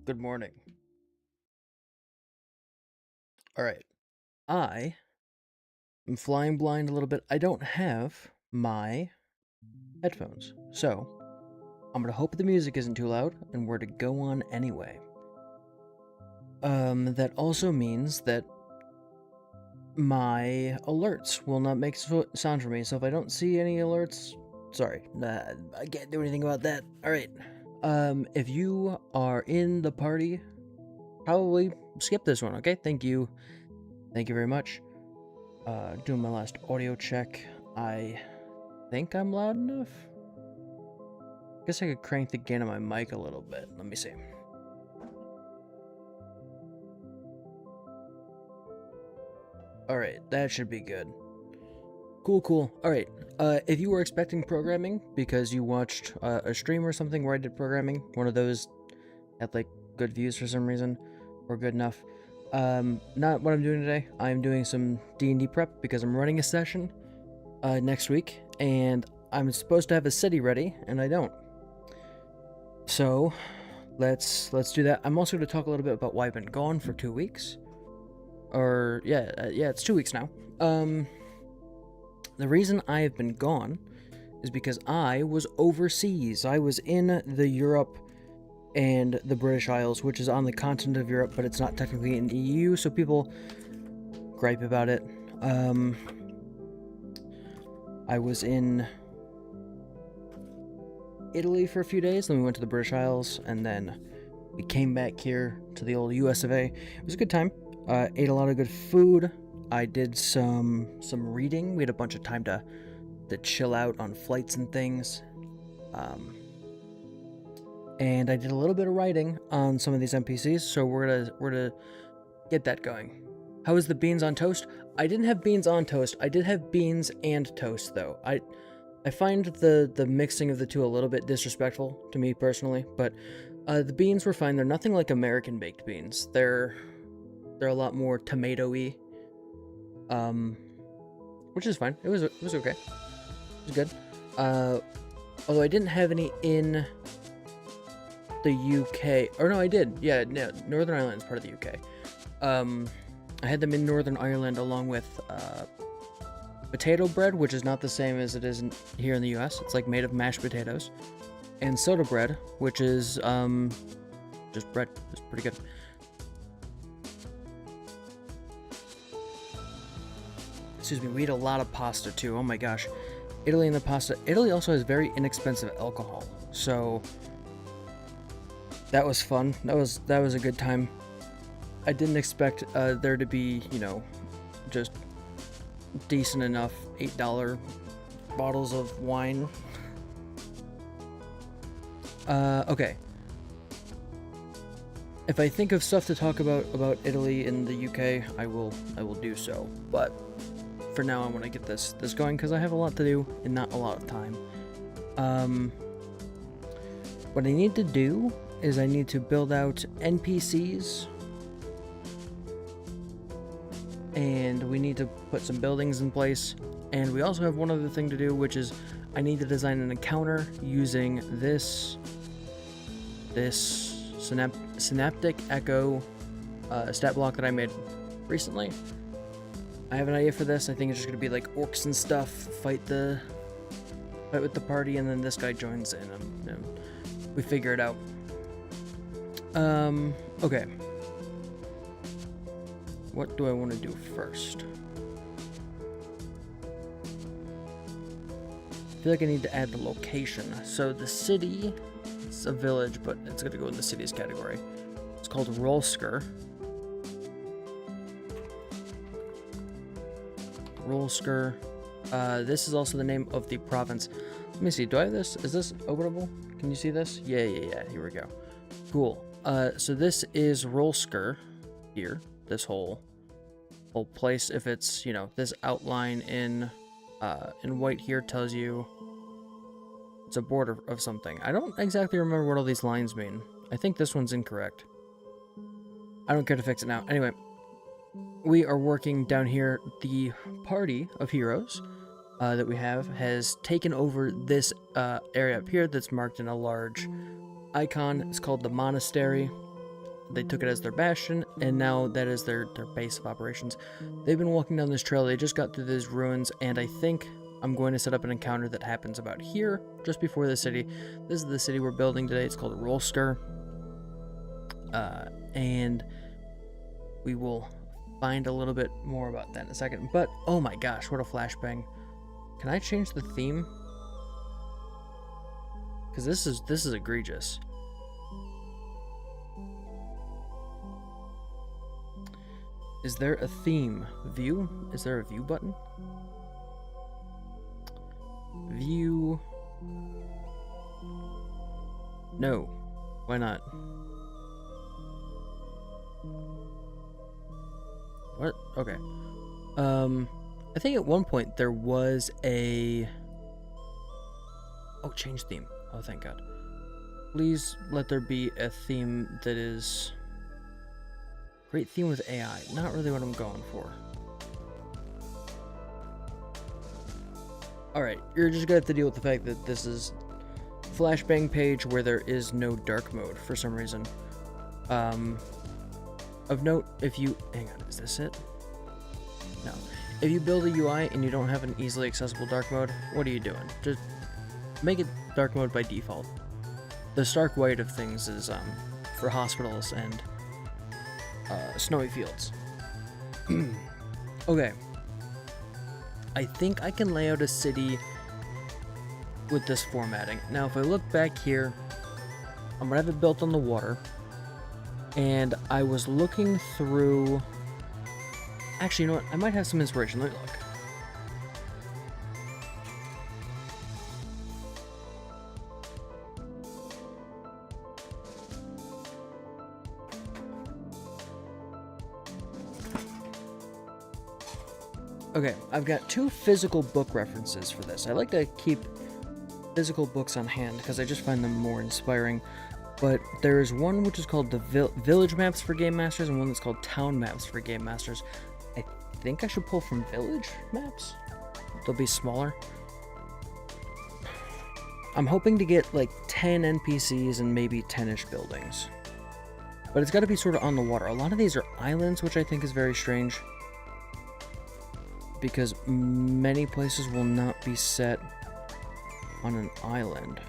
Good morning. Alright. I am flying blind a little bit. I don't have my headphones. So, I'm gonna hope the music isn't too loud, and we're to go on anyway. That also means that my alerts will not make sound for me, so if I don't see any alerts, sorry. I can't do anything about that. Alright. If you are in the party, probably skip this one, okay? Thank you. Thank you very much. Doing my last audio check. I think I'm loud enough. Guess I could crank the gain of my mic a little bit. Let me see. Alright, that should be good. Cool. Alright, if you were expecting programming because you watched a stream or something where I did programming, one of those had like good views for some reason, or good enough, not what I'm doing today. I'm doing some D&D prep because I'm running a session next week, and I'm supposed to have a city ready, and I don't. So, let's do that. I'm also going to talk a little bit about why I've been gone for 2 weeks. Or, yeah, it's 2 weeks now. The reason I have been gone is because I was overseas. I was in the Europe and the British Isles, which is on the continent of Europe, but it's not technically in the EU, so people gripe about it. I was in Italy for a few days, then we went to the British Isles, and then we came back here to the old US of A. It was a good time. Ate a lot of good food. I did some reading. We had a bunch of time to chill out on flights and things. And I did a little bit of writing on some of these NPCs, so we're gonna get that going. How was the beans on toast? I didn't have beans on toast. I did have beans and toast, though. I find the mixing of the two a little bit disrespectful to me personally, but the beans were fine. They're nothing like American baked beans. They're a lot more tomato-y, which is fine. It was okay. It was good. Although I didn't have any in the UK. Or no, I did. Yeah, no, Northern Ireland is part of the UK. I had them in Northern Ireland along with potato bread, which is not the same as it is here in the US. It's like made of mashed potatoes. And soda bread, which is just bread. It's pretty good. Excuse me, we eat a lot of pasta too. Oh my gosh. Italy and the pasta. Italy also has very inexpensive alcohol. So that was fun. That was a good time. I didn't expect there to be, just decent enough $8 bottles of wine. Okay. If I think of stuff to talk about Italy and the UK, I will do so. But for now, I want to get this going because I have a lot to do and not a lot of time. What I need to do is I need to build out NPCs, and we need to put some buildings in place, and we also have one other thing to do, which is I need to design an encounter using this Synaptic Echo stat block that I made recently. I have an idea for this. I think it's just gonna be like orcs and stuff fight with the party, and then this guy joins in, and we figure it out. Okay. What do I want to do first? I feel like I need to add the location. So the city, it's a village, but it's going to go in the cities category. It's called Rolskur. Rolskur. This is also the name of the province. Let me see. Do I have this? Is this openable? Can you see this? Yeah. Here we go. Cool. So this is Rolskur here. This whole place. If it's, this outline in white here tells you it's a border of something. I don't exactly remember what all these lines mean. I think this one's incorrect. I don't care to fix it now. Anyway, we are working down here. The party of heroes that we have has taken over this area up here that's marked in a large icon. It's called the monastery. they took it as their bastion, and now that is their base of operations. They've been walking down this trail. They just got through these ruins, and I think I'm going to set up an encounter that happens about here, just before the city. This is the city we're building today. It's called Rolskur, and we will find a little bit more about that in a second. But oh my gosh, what a flashbang! Can I change the theme? Because this is egregious. Is there a theme? View? Is there a view button? View. No. Why not? What? Okay. I think at one point there was a... Oh, change theme. Oh, thank God. Please let there be a theme that is... Great theme with AI. Not really what I'm going for. Alright, you're just gonna have to deal with the fact that this is flashbang page where there is no dark mode for some reason. Of note, if you... Hang on, is this it? No. If you build a UI and you don't have an easily accessible dark mode, what are you doing? Just make it dark mode by default. The stark white of things is for hospitals and snowy fields. Okay. I think I can lay out a city with this formatting. Now, if I look back here, I'm gonna have it built on the water. And I was looking through... Actually, you know what? I might have some inspiration. Let me look. Okay, I've got 2 physical book references for this. I like to keep physical books on hand because I just find them more inspiring. But there is one which is called the Village Maps for Game Masters and one that's called Town Maps for Game Masters. I think I should pull from Village Maps. They'll be smaller. I'm hoping to get like 10 NPCs and maybe 10-ish buildings. But it's got to be sort of on the water. A lot of these are islands, which I think is very strange. Because many places will not be set on an island.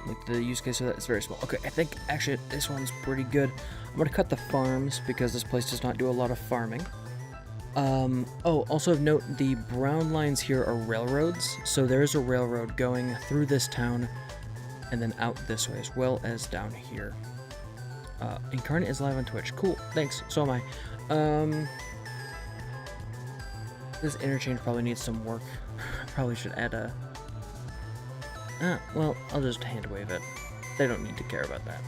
Like the use case of that is very small. Okay, I think actually this one's pretty good. I'm gonna cut the farms because this place does not do a lot of farming. Oh, also of note, the brown lines here are railroads. So there is a railroad going through this town and then out this way as well as down here. Incarnate is live on Twitch. Cool, thanks. So am I. This interchange probably needs some work. I probably should add a... well, I'll just hand wave it. They don't need to care about that.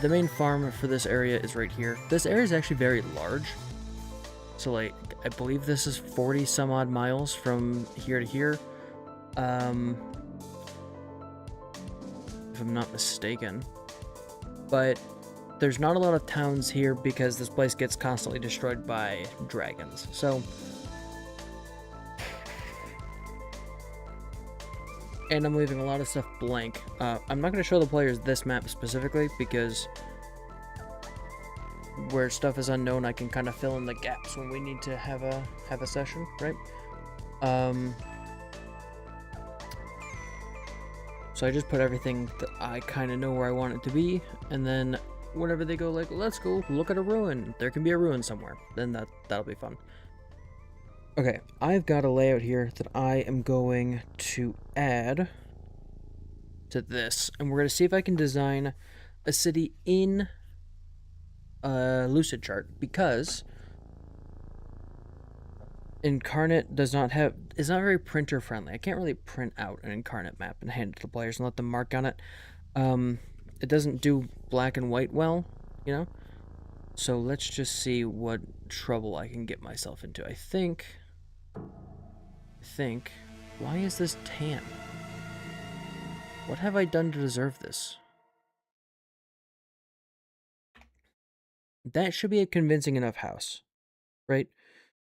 The main farm for this area is right here. This area is actually very large. So, like, I believe this is 40 some odd miles from here to here. If I'm not mistaken. But there's not a lot of towns here because this place gets constantly destroyed by dragons. So... And I'm leaving a lot of stuff blank. I'm not going to show the players this map specifically because where stuff is unknown, I can kind of fill in the gaps when we need to have a session, right? So I just put everything that I kind of know where I want it to be, and then whenever they go like, let's go look at a ruin, there can be a ruin somewhere, then that'll be fun. Okay, I've got a layout here that I am going to add to this, and we're going to see if I can design a city in Lucid Chart, because Incarnate is not very printer friendly. I can't really print out an Incarnate map and hand it to the players and let them mark on it. It doesn't do black and white well, you know? So let's just see what trouble I can get myself into. I think, why is this tan? What have I done to deserve this? That should be a convincing enough house, right?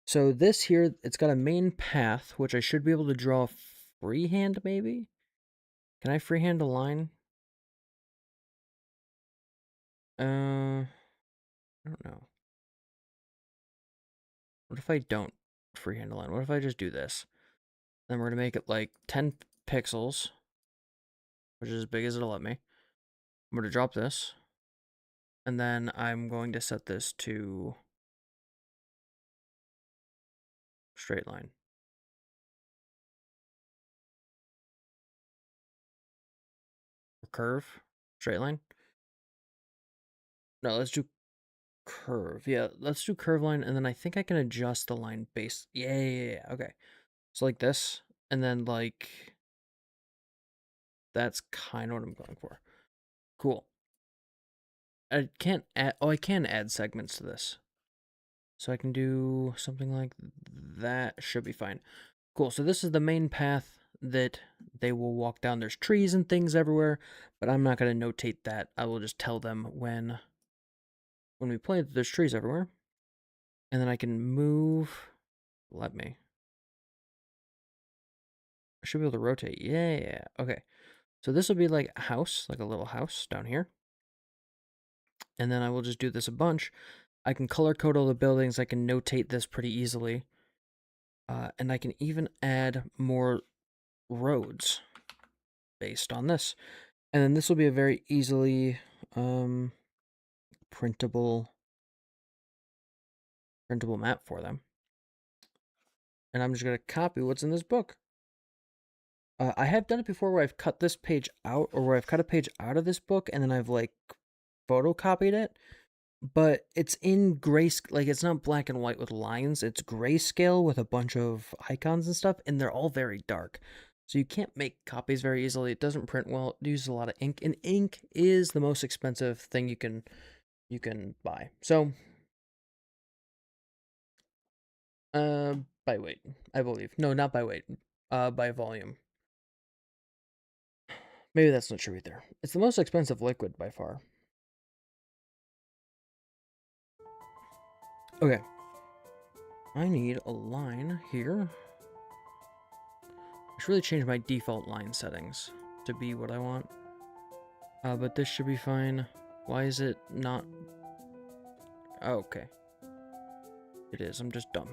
So this here, it's got a main path, which I should be able to draw freehand, maybe? Can I freehand a line? I don't know. What if I don't freehand a line? What if I just do this? Then we're gonna make it like 10 pixels, which is as big as it'll let me. I'm gonna drop this, and then I'm going to set this to straight line. Or curve, straight line. No, let's do curve. Yeah, let's do curve line, and then I think I can adjust the line base. Yeah. Okay. So like this, and then like that's kind of what I'm going for. Cool. I can't add. Oh, I can add segments to this. So I can do something like that. Should be fine. Cool. So this is the main path that they will walk down. There's trees and things everywhere, but I'm not going to notate that. I will just tell them when we play that there's trees everywhere. And then I can move. Let me. I should be able to rotate. Yeah. Okay. So this will be like a house, like a little house down here. And then I will just do this a bunch. I can color code all the buildings. I can notate this pretty easily. And I can even add more roads based on this. And then this will be a very easily printable map for them. And I'm just going to copy what's in this book. I have done it before where I've cut this page out, or where I've cut a page out of this book and then I've like photocopied it. But it's in like it's not black and white with lines. It's grayscale with a bunch of icons and stuff, and they're all very dark. So you can't make copies very easily. It doesn't print well. It uses a lot of ink, and ink is the most expensive thing you can buy. So by weight, I believe. No, not by weight. By volume. Maybe that's not true either. It's the most expensive liquid by far. Okay. I need a line here. I should really change my default line settings to be what I want. But this should be fine. Why is it not? Oh, okay. It is. I'm just dumb.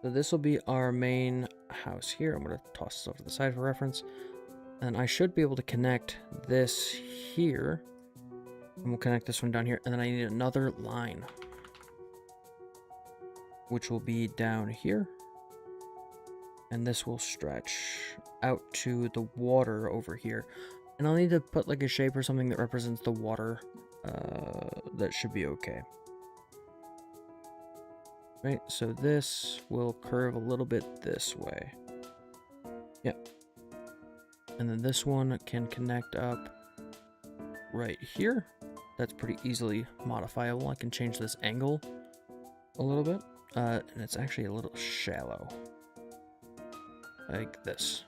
So this will be our main house here. I'm going to toss this over to the side for reference. And I should be able to connect this here. And we'll connect this one down here. And then I need another line, which will be down here. And this will stretch out to the water over here. And I'll need to put like a shape or something that represents the water. That should be okay. Right, so this will curve a little bit this way. Yep. And then this one can connect up right here. That's pretty easily modifiable. I can change this angle a little bit. And it's actually a little shallow. Like this.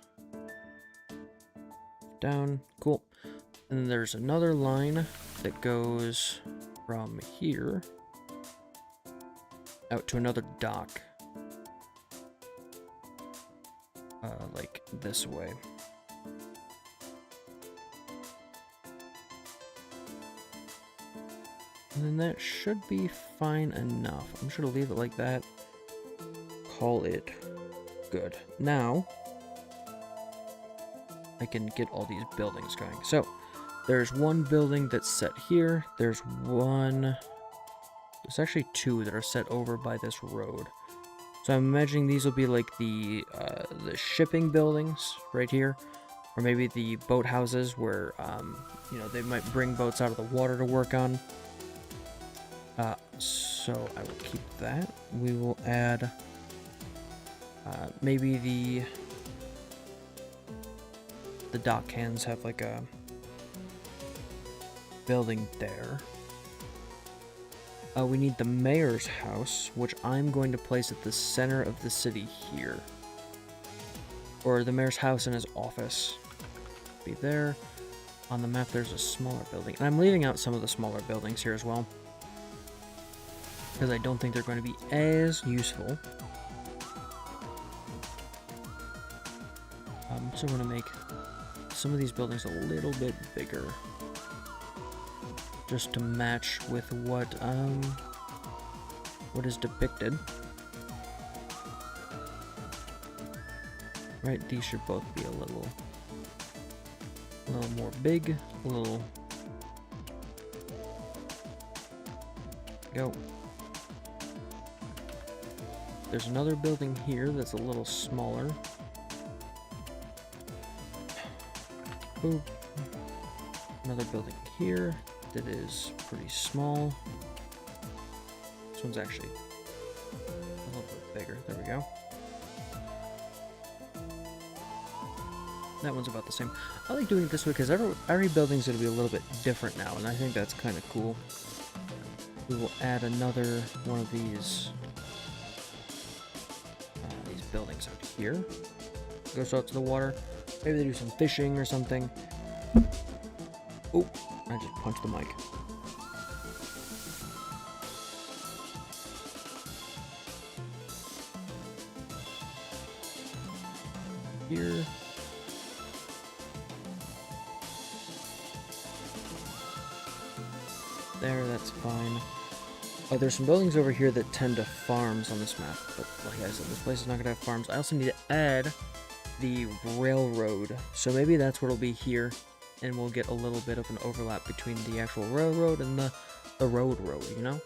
Down. Cool. And then there's another line that goes from here out to another dock. Like this way. And then that should be fine enough. I'm just gonna leave it like that. Call it good. Now, I can get all these buildings going. So, there's one building that's set here. There's actually two that are set over by this road. So I'm imagining these will be like the shipping buildings right here. Or maybe the boat houses where, you know, they might bring boats out of the water to work on. So I will keep that. We will add maybe the dock hands have like a building there. We need the mayor's house, which I'm going to place at the center of the city here. Or the mayor's house and his office. Be there. On the map, there's a smaller building. And I'm leaving out some of the smaller buildings here as well, because I don't think they're going to be as useful. So I'm going to make some of these buildings a little bit bigger. just to match with what is depicted. Right, these should both be a little more big, a little. Go. There's another building here that's a little smaller. Boop. Another building here that is pretty small. This one's actually a little bit bigger. There we go. That one's about the same. I like doing it this way because every building's going to be a little bit different now, and I think that's kind of cool. We will add another one of these buildings out here. Goes out to the water. Maybe they do some fishing or something. Oh, I just punched the mic. Here. There, that's fine. Oh, there's some buildings over here that tend to farms on this map, but like I said, this place is not going to have farms. I also need to add the railroad, so maybe that's what it'll be here, and we'll get a little bit of an overlap between the actual railroad and the road, you know?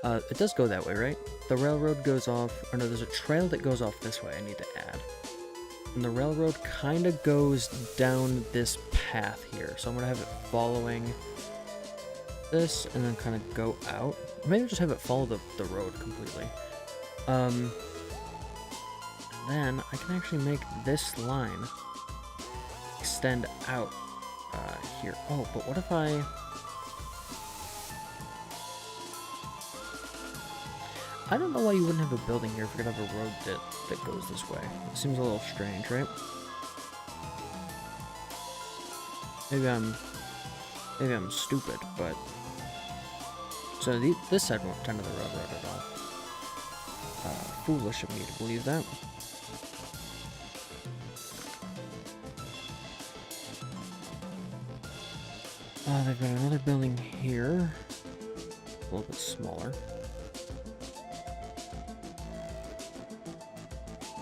It does go that way, right? The railroad goes off, or no, there's a trail that goes off this way I need to add. And the railroad kind of goes down this path here, so I'm going to have it following this and then kind of go out. Or maybe just have it follow the road completely. Then I can actually make this line extend out here. Oh, but what if I don't know why you wouldn't have a building here if you're gonna have a road that goes this way. It seems a little strange, right? Maybe I'm stupid, but so this side won't turn to the railroad at all. Foolish of me to believe that. They've got another building here, a little bit smaller.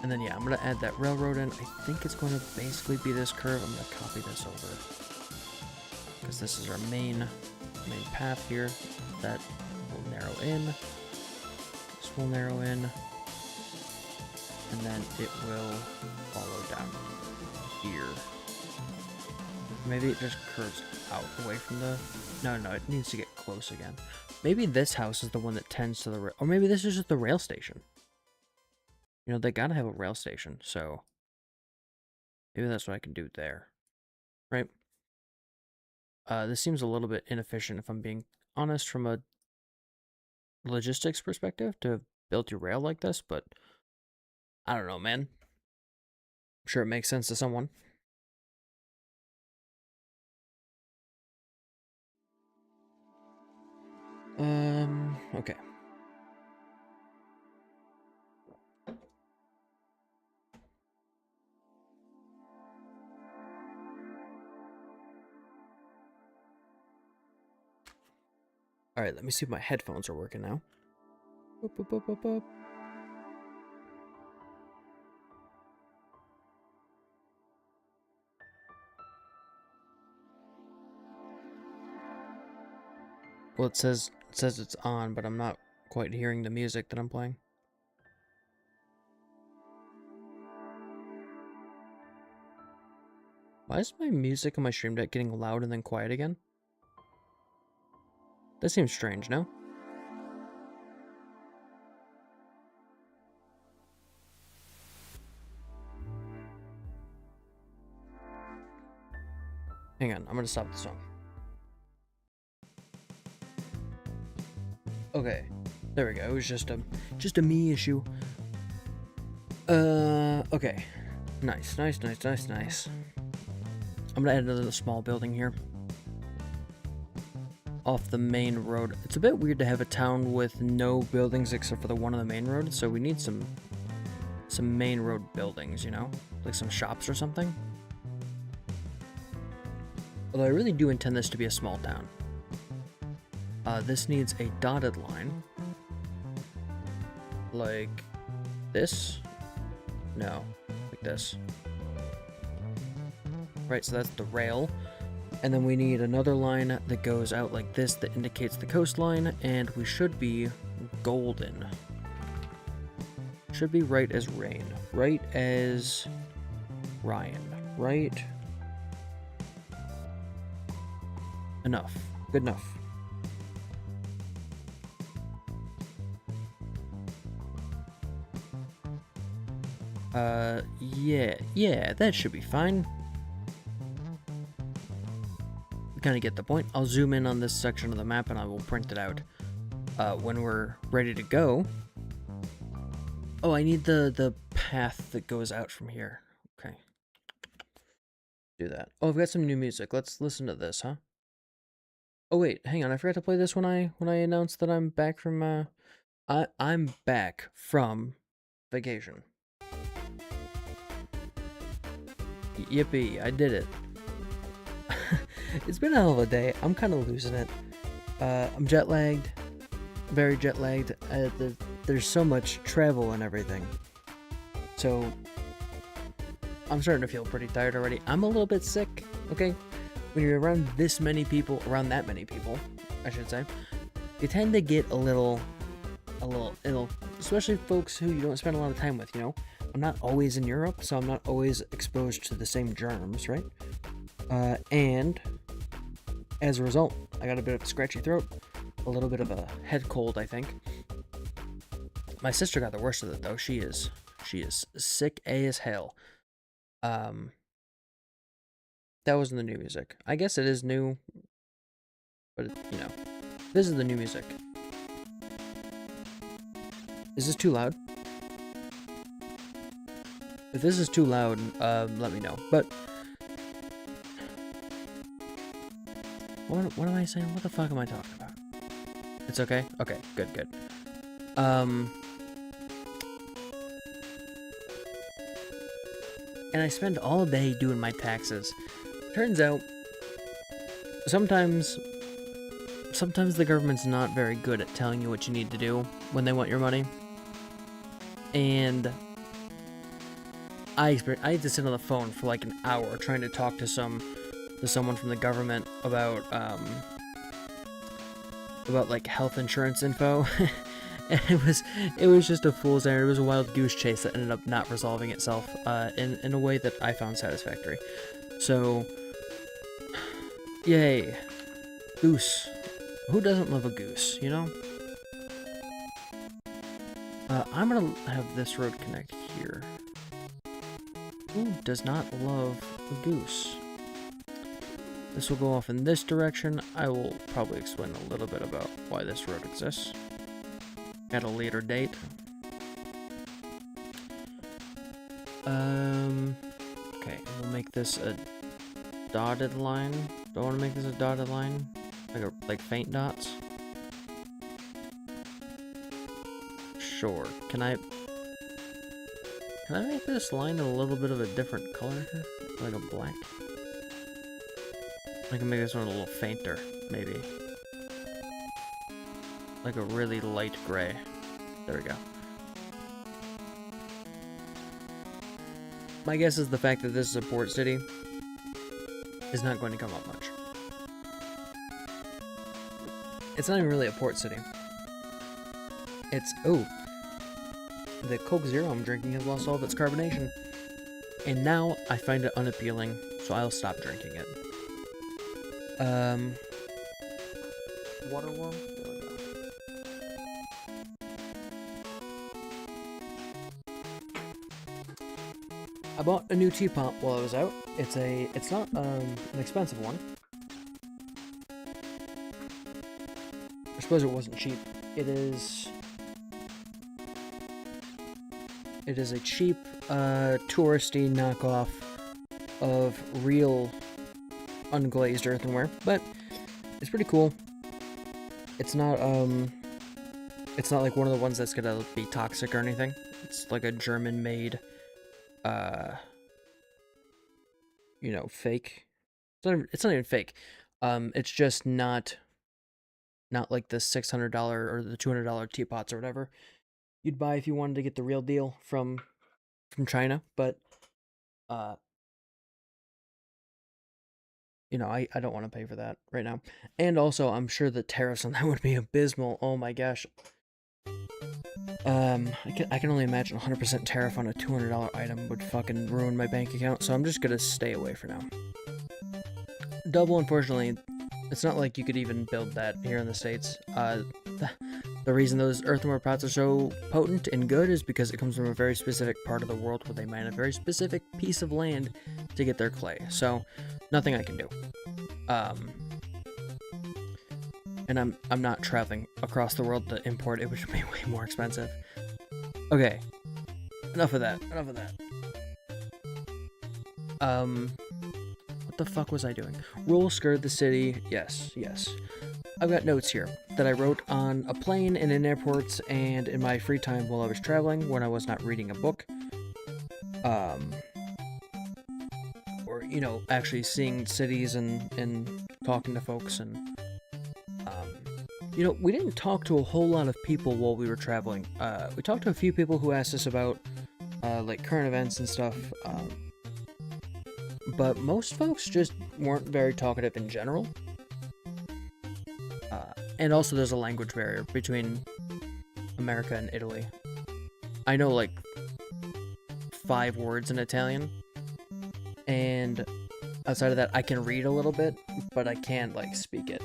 And then yeah, I'm gonna add that railroad in. I think it's going to basically be this curve. I'm gonna copy this over because this is our main path here. That will narrow in. This will narrow in, and then it will follow down here. Maybe it just curves out away from the. No, it needs to get close again. Maybe this house is the one that tends to the or maybe this is just the rail station. You know, they gotta have a rail station, so maybe that's what I can do there, right? This seems a little bit inefficient, if I'm being honest, from a logistics perspective, to build your rail like this, but I don't know, man. I'm sure it makes sense to someone. Okay. Alright, let me see if my headphones are working now. Boop, boop, boop, boop, boop. Well, it says it's on, but I'm not quite hearing the music that I'm playing. Why is my music on my stream deck getting loud and then quiet again? That seems strange, no? Hang on, I'm gonna stop the song. Okay, there we go. It was just a me issue. Okay. Nice. I'm gonna add another small building here. Off the main road. It's a bit weird to have a town with no buildings except for the one on the main road, so we need some main road buildings, you know? Like some shops or something. Although I really do intend this to be a small town. This needs a dotted line. Like this? No, like this. Right, so that's the rail. And then we need another line that goes out like this that indicates the coastline, and we should be golden. Should be right as rain. Right as Ryan. Right? Enough. Good enough. Yeah, that should be fine. Kind of get the point. I'll zoom in on this section of the map and I will print it out when we're ready to go. Oh, I need the path that goes out from here. Okay. Do that. Oh, I've got some new music. Let's listen to this, huh? Oh wait, hang on. I forgot to play this when I announced that I'm back from I'm back from vacation. Yippee, I did it. It's been a hell of a day. I'm kind of losing it. I'm jet lagged. Very jet lagged. There's so much travel and everything. So, I'm starting to feel pretty tired already. I'm a little bit sick, okay? When you're around this many people, around that many people, I should say, you tend to get a little ill, especially folks who you don't spend a lot of time with, you know? I'm not always in Europe, so I'm not always exposed to the same germs, right? And as a result, I got a bit of a scratchy throat, a little bit of a head cold, I think. My sister got the worst of it, though. She is sick as hell. That wasn't the new music. I guess it is new, but you know, this is the new music. Is this too loud? If this is too loud, let me know. But what am I saying? What the fuck am I talking about? It's okay? Okay, good. And I spend all day doing my taxes. Turns out, sometimes the government's not very good at telling you what you need to do when they want your money. And I had to sit on the phone for like an hour trying to talk to someone from the government about like health insurance info. And it was just a fool's errand. It was a wild goose chase that ended up not resolving itself in a way that I found satisfactory. So, yay, goose. Who doesn't love a goose, you know? I'm gonna have this road connect here. Who does not love a goose? This will go off in this direction. I will probably explain a little bit about why this road exists at a later date. Okay, we'll make this a dotted line. Do I want to make this a dotted line? Like faint dots? Sure. Can I make this line a little bit of a different color here? Like a black? I can make this one a little fainter, maybe. Like a really light gray. There we go. My guess is the fact that this is a port city is not going to come up much. It's not even really a port city. It's, oh, the Coke Zero I'm drinking has lost all of its carbonation. And now I find it unappealing, so I'll stop drinking it. Waterworm? There we go. I bought a new teapot while I was out. It's not an expensive one. I suppose it wasn't cheap. It is a cheap, touristy knockoff of real unglazed earthenware, but it's pretty cool. It's not like one of the ones that's gonna be toxic or anything. It's like a German-made, you know, fake. It's not even fake. It's just not not like the $600 or the $200 teapots or whatever you'd buy if you wanted to get the real deal from China. But you know, I don't want to pay for that right now. And also, I'm sure the tariffs on that would be abysmal. Oh my gosh. I can only imagine 100% tariff on a $200 item would fucking ruin my bank account, so I'm just gonna stay away for now. Double, unfortunately, it's not like you could even build that here in the States. The reason those earthenware pots are so potent and good is because it comes from a very specific part of the world where they mine a very specific piece of land to get their clay. So, nothing I can do. And I'm not traveling across the world to import it, which would be way more expensive. Okay. Enough of that. Enough of that. What the fuck was I doing? Rolskur, the city. Yes, yes. I've got notes here that I wrote on a plane and in airports and in my free time while I was traveling when I was not reading a book. Or, you know, actually seeing cities and talking to folks and, you know, we didn't talk to a whole lot of people while we were traveling. We talked to a few people who asked us about, like, current events and stuff, but most folks just weren't very talkative in general. And also there's a language barrier between America and Italy. I know, like, 5 words in Italian, and outside of that, I can read a little bit, but I can't, like, speak it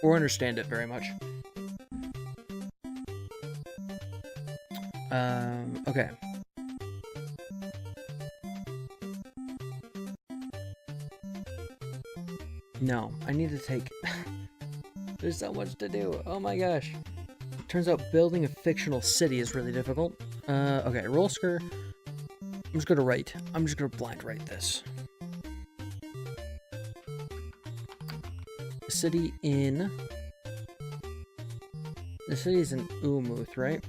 or understand it very much. Okay. No, I need to take... There's so much to do. Oh my gosh. Turns out building a fictional city is really difficult. Okay, Rolskur. I'm just gonna blind write this. The city is in Umuth, right?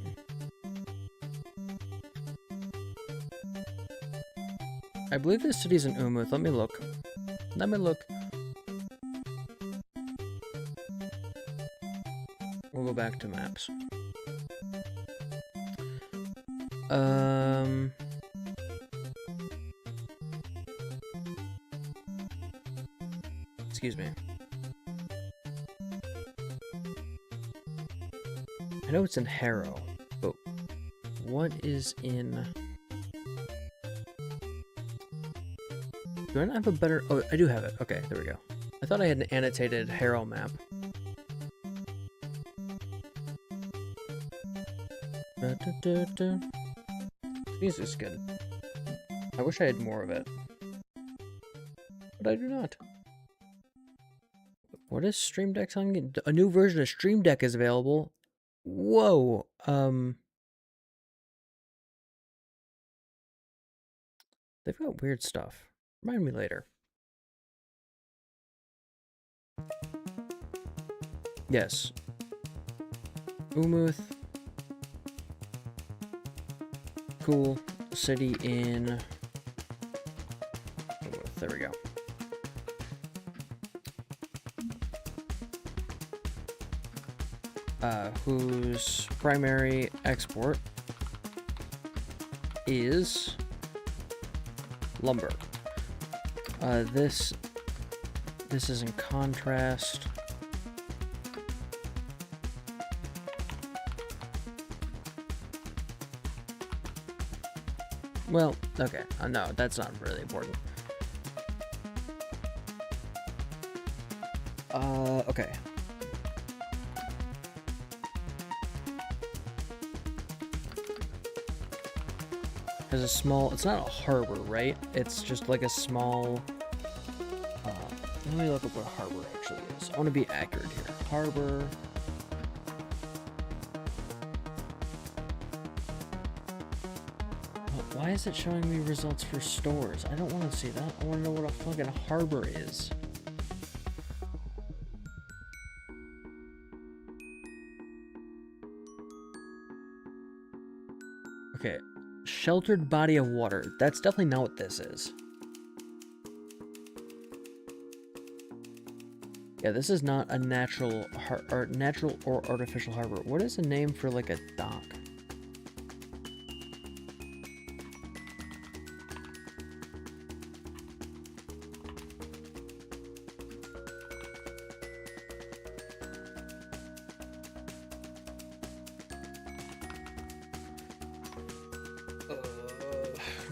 I believe this city's in Umuth. Let me look. We'll go back to maps. Excuse me. I know it's in Harrow, but what is in... Do I not have a better... Oh, I do have it. Okay, there we go. I thought I had an annotated Harrow map. Music's good. I wish I had more of it. But I do not. What is Stream Deck telling me? A new version of Stream Deck is available. Whoa. They've got weird stuff. Remind me later. Yes. Umuth. Cool. City in... Umuth. There we go. Whose primary export is lumber. This is in contrast. Well, okay. No, that's not really important. Okay. There's a small... It's not a harbor, right? It's just like a small... let me look up what harbor actually is. I want to be accurate here. Harbor... Why is it showing me results for stores? I don't want to see that. I want to know what a fucking harbor is. Okay. Sheltered body of water. That's definitely not what this is. Yeah, this is not a natural or artificial harbor. What is a name for like a dock?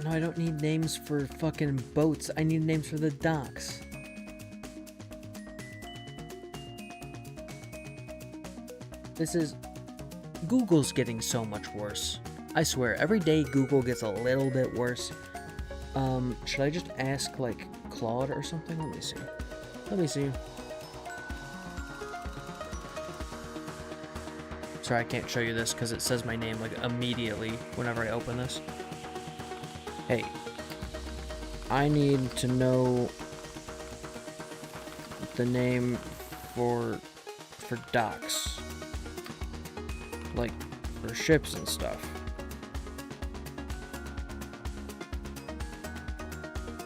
No, I don't need names for fucking boats. I need names for the docks. This is... Google's getting so much worse. I swear, every day Google gets a little bit worse. Should I just ask, like, Claude or something? Let me see. Let me see. Sorry, I can't show you this because it says my name, like, immediately whenever I open this. Hey, I need to know the name for docks, like for ships and stuff.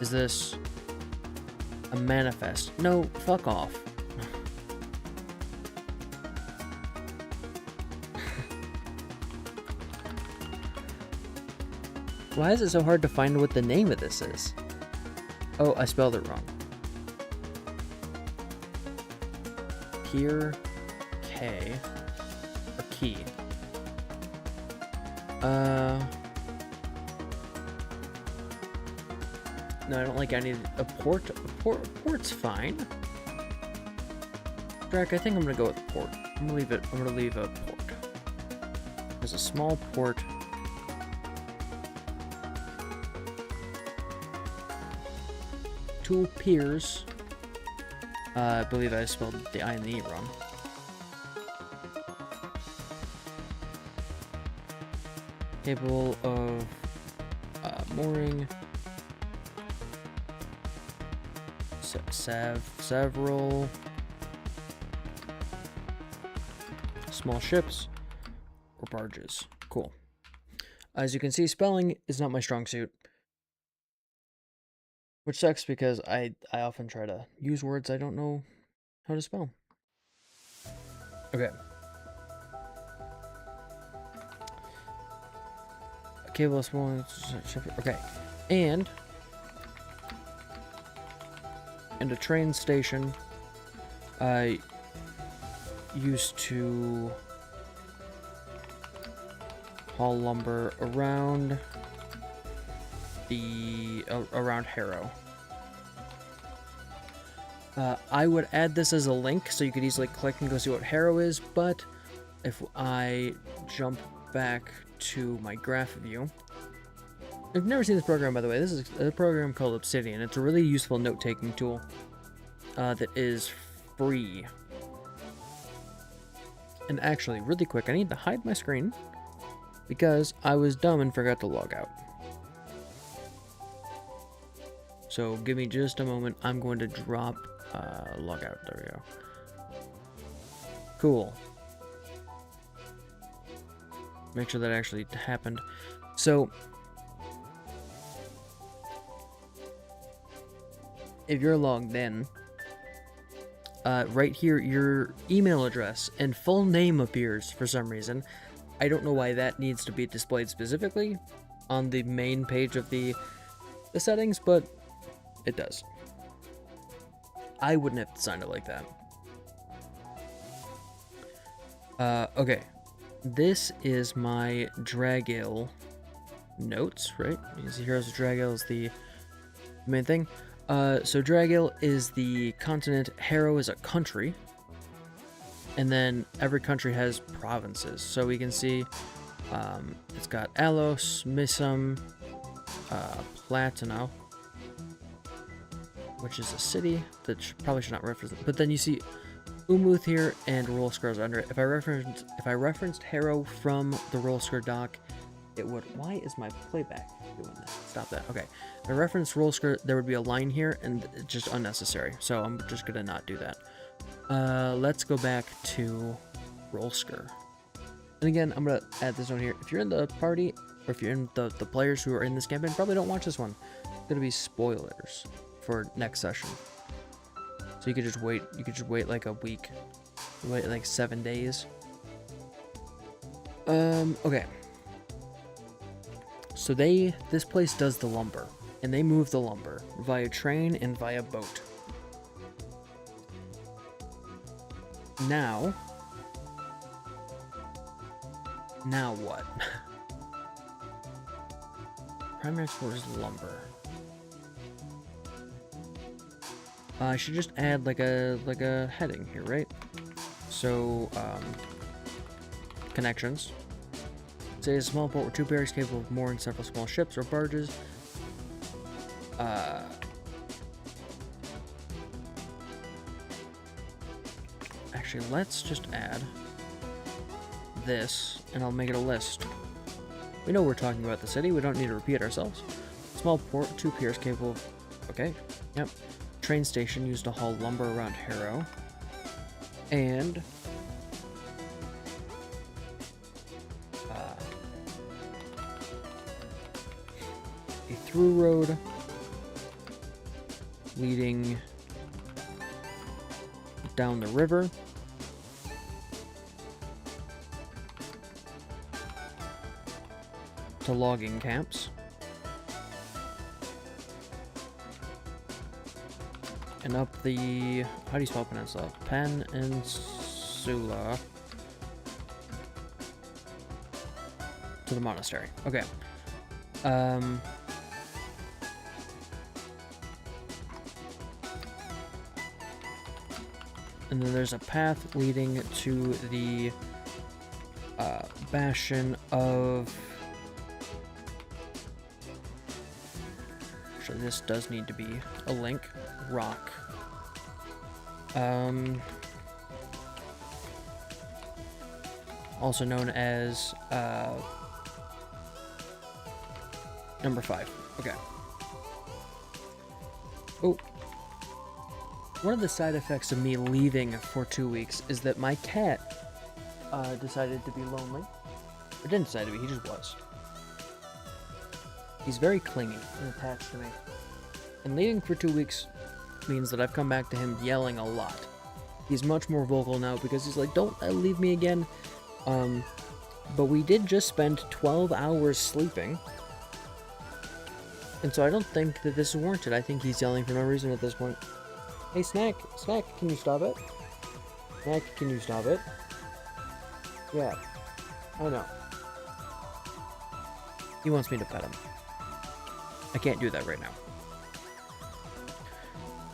Is this a manifest? No, fuck off. Why is it so hard to find what the name of this is? Oh, I spelled it wrong. Pier K or key. No, I don't like any a port. Port's fine. Drac, I think I'm gonna go with port. I'm gonna leave it. I'm gonna leave a port. There's a small port. Two piers. I believe I spelled the I and the E wrong. Capable of mooring. Several small ships or barges. Cool. As you can see, spelling is not my strong suit. Which sucks because I often try to use words I don't know how to spell. Okay. A cable small. Okay. And a train station. I used to haul lumber around around Harrow. I would add this as a link so you could easily click and go see what Harrow is, but if I jump back to my graph view, if you've never seen this program, by the way, this is a program called Obsidian. It's a really useful note-taking tool that is free. And actually, really quick, I need to hide my screen because I was dumb and forgot to log out. So give me just a moment. I'm going to drop log out. There we go. Cool. Make sure that actually happened. So if you're logged in, right here, your email address and full name appears for some reason. I don't know why that needs to be displayed specifically on the main page of the settings, but it does. I wouldn't have designed it like that. Okay. This is my Dragil notes, right? You can see Heroes of Dragil is the main thing. So Dragil is the continent, Harrow is a country, and then every country has provinces. So we can see it's got Alos, Missum, Platino, which is a city that probably should not reference, but then you see Umuth here and Rolskur is under it. If I referenced Harrow from the Rolskur dock, it would. Why is my playback doing that? Stop that. Okay. If I referenced Rolskur, there would be a line here, and it's just unnecessary. So I'm just gonna not do that. Let's go back to Rolskur. And again, I'm gonna add this one here. If you're in the party, or if you're in the players who are in this campaign, probably don't watch this one. It's gonna be spoilers for next session. So you could just wait. You could just wait like a week. Wait like 7 days. Okay. So this place does the lumber, and they move the lumber via train and via boat. Now what? Primary export is lumber. I should just add like a heading here, right? So, connections. Say a small port with 2 piers capable of mooring several small ships or barges. Actually, let's just add this, and I'll make it a list. We know we're talking about the city. We don't need to repeat ourselves. Small port, 2 piers capable of... Okay, yep. Train station used to haul lumber around Harrow. And... a through road leading down the river. To logging camps. And up the... How do you spell peninsula? Peninsula. To the monastery. Okay. And then there's a path leading to the bastion of... Actually, this does need to be a link. Rock. Also known as number 5. Okay. Oh. One of the side effects of me leaving for 2 weeks is that my cat decided to be lonely. Or didn't decide to be, he just was. He's very clingy and attached to me. And leaving for 2 weeks means that I've come back to him yelling a lot. He's much more vocal now because he's like, don't leave me again. But we did just spend 12 hours sleeping. And so I don't think that this is warranted. I think he's yelling for no reason at this point. Hey, Snack, can you stop it? Snack, can you stop it? Yeah, I know. He wants me to pet him. I can't do that right now.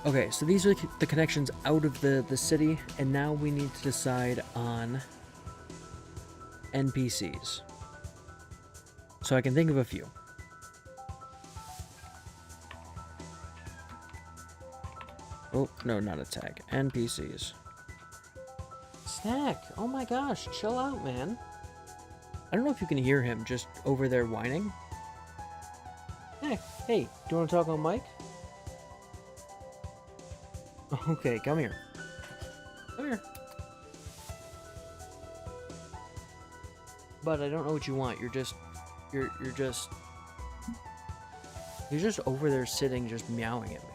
Okay, so these are the connections out of the city, and now we need to decide on NPCs. So I can think of a few. Oh, no, not a tag. NPCs. Snack! Oh my gosh, chill out, man. I don't know if you can hear him just over there whining. Hey, do you want to talk on mic? Okay, come here. Come here. But I don't know what you want. You're just over there sitting, just meowing at me.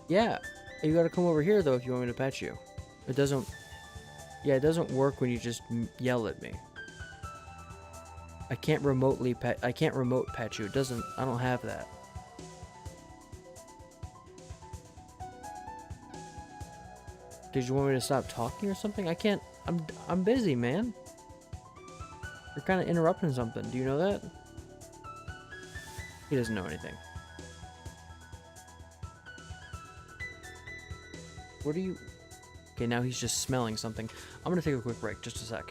Yeah, you gotta come over here though if you want me to pet you. It doesn't work when you just yell at me. I can't remote pet you. I don't have that. Did you want me to stop talking or something? I can't. I'm busy, man. You're kind of interrupting something. Do you know that? He doesn't know anything. What are you... Okay, now he's just smelling something. I'm gonna take a quick break, just a sec.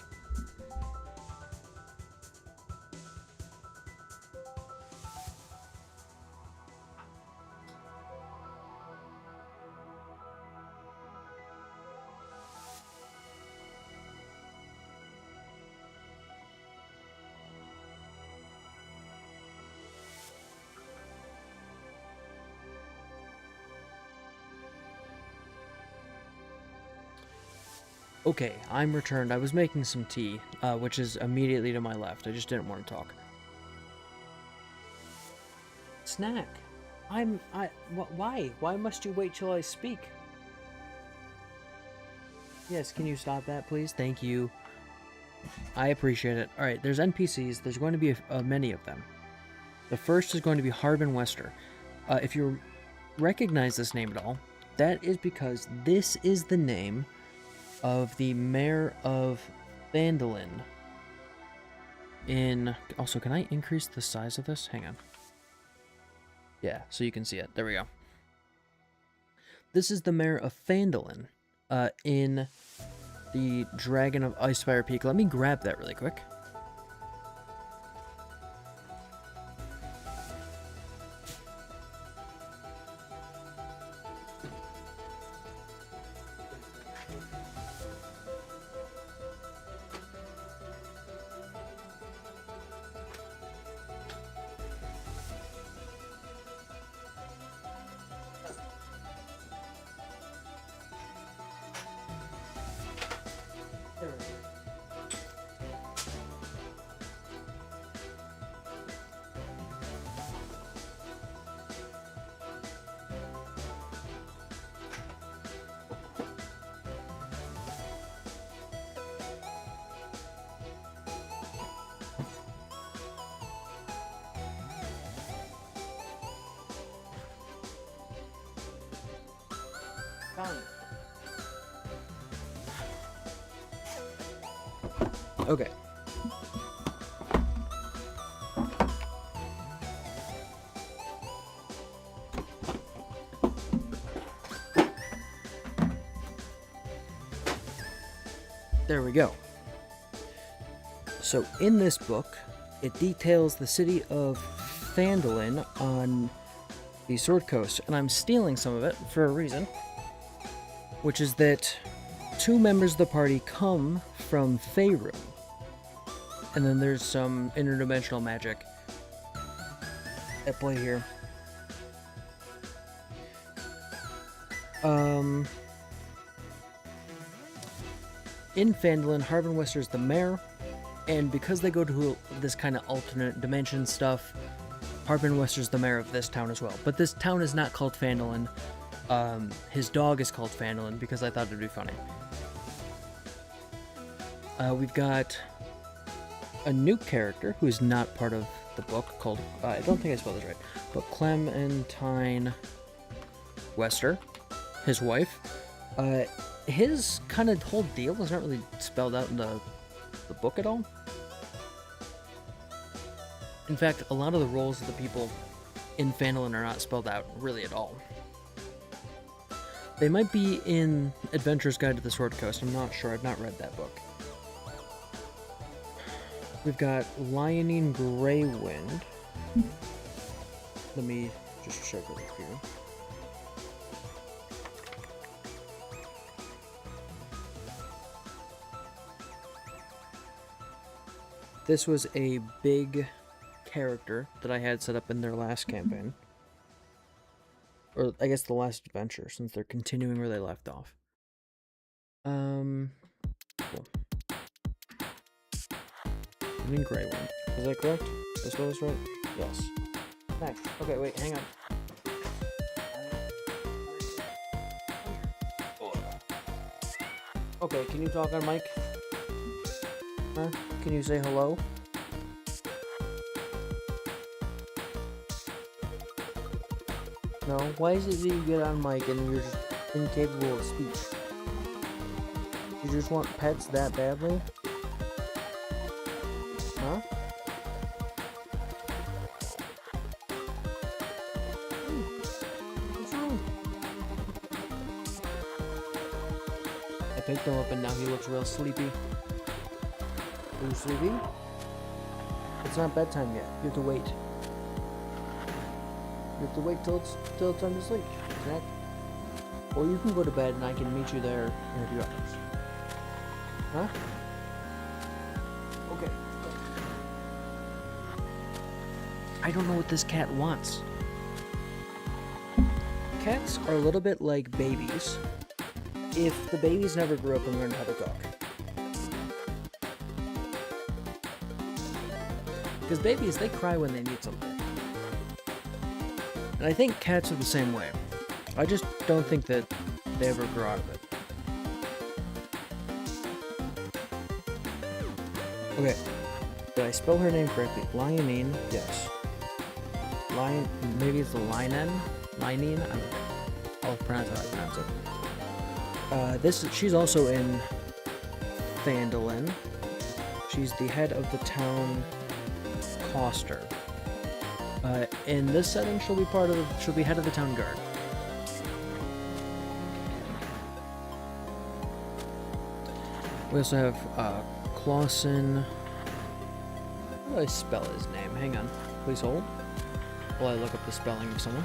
Okay, I'm returned. I was making some tea, which is immediately to my left. I just didn't want to talk. Snack, Why? Why must you wait till I speak? Yes, can you stop that, please? Thank you. I appreciate it. Alright, there's NPCs. There's going to be many of them. The first is going to be Harbin Wester. If you recognize this name at all, that is because this is the name of the mayor of Phandalin. Also, can I increase the size of this? Hang on. Yeah, so you can see it. There we go. This is the mayor of Phandalin in the Dragon of Icefire Peak. Let me grab that really quick. Okay. There we go. So in this book, it details the city of Phandalin on the Sword Coast, and I'm stealing some of it for a reason, which is that 2 members of the party come from Faerun, and then there's some interdimensional magic at play here. In Phandalin, Harbin Wester is the mayor, and because they go to this kind of alternate dimension stuff, Harbin Wester is the mayor of this town as well. But this town is not called Phandalin. His dog is called Phandalin because I thought it'd be funny. We've got a new character who is not part of the book called, I don't think I spelled this right, but Clementine Wester, his wife. His kind of whole deal is not really spelled out in the book at all. In fact, a lot of the roles of the people in Phandalin are not spelled out really at all. They might be in Adventurer's Guide to the Sword Coast. I'm not sure. I've not read that book. We've got Lionine Greywind. Let me just check over here. This was a big character that I had set up in their last campaign. Or, I guess the last adventure, since they're continuing where they left off. Cool. I mean Greywind. Is that correct? Did I spell this right? Yes. Nice. Okay, wait, hang on. Okay, can you talk on mic? Huh? Can you say hello? No? Why is it that you get on mic and you're just incapable of speech? You just want pets that badly? Huh? What's wrong? I picked him up and now he looks real sleepy. Are you sleepy? It's not bedtime yet. You have to wait. You have to wait till it's time to sleep. Exactly. Or you can go to bed and I can meet you there in a few hours. Huh? Okay. I don't know what this cat wants. Cats are a little bit like babies. If the babies never grew up and learned how to talk. Because babies, they cry when they need something. And And I think cats are the same way. I just don't think that they ever grow out of it. Okay. Did I spell her name correctly? Lionine? Yes. Lion... Maybe it's the Linen? Linene? I don't know. I'll pronounce how I pronounce it. She's also in Phandalin. She's the head of the town Coster. In this setting, she'll be head of the town guard. We also have Clausen. How do I spell his name? Hang on. Please hold while I look up the spelling of someone.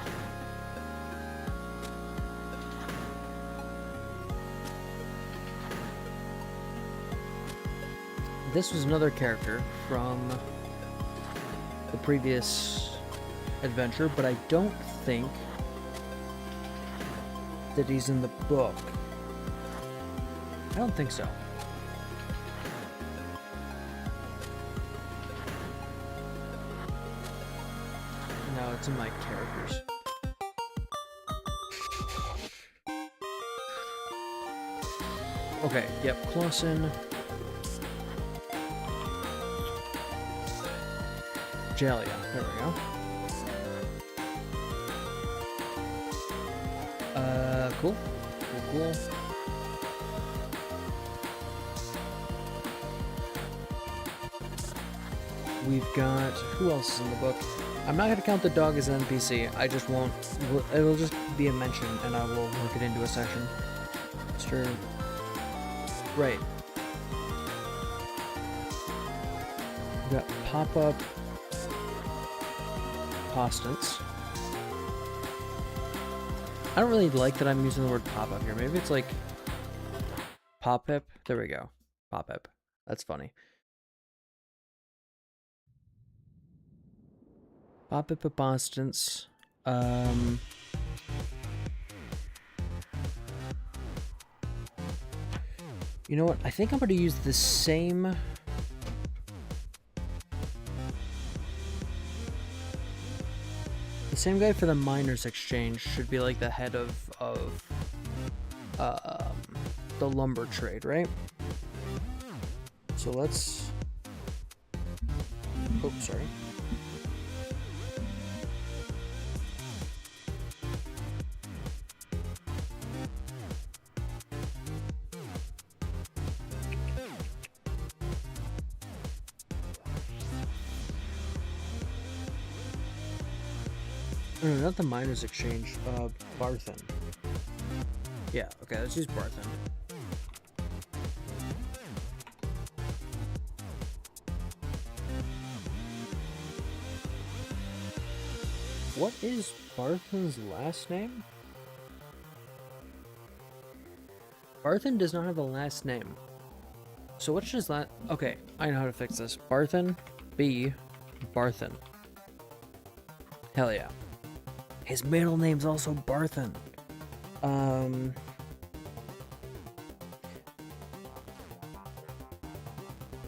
This was another character from the previous adventure, but I don't think that he's in the book. I don't think so. No, it's in my characters. Okay, yep, Clausen. Jalia, there we go. Cool. Cool. We've got... Who else is in the book? I'm not going to count the dog as an NPC. I just won't... It'll just be a mention, and I will work it into a session. Sure. Right. We've got pop-up... Constants. I don't really like that I'm using the word pop-up here. Maybe it's like pop-hip. There we go. Pop-hip. That's funny. Pop-hip Constants. You know what? I think I'm going to use the same... The same guy for the miners exchange should be like the head of the lumber trade, right? So let's... Oh, sorry. No, not the miners exchange, Barthen. Yeah, okay, let's use Barthen. What is Barthen's last name? Barthen does not have a last name. So what's his last... Okay, I know how to fix this. Barthen, B, Barthen. Hell yeah. His middle name's also Barthen.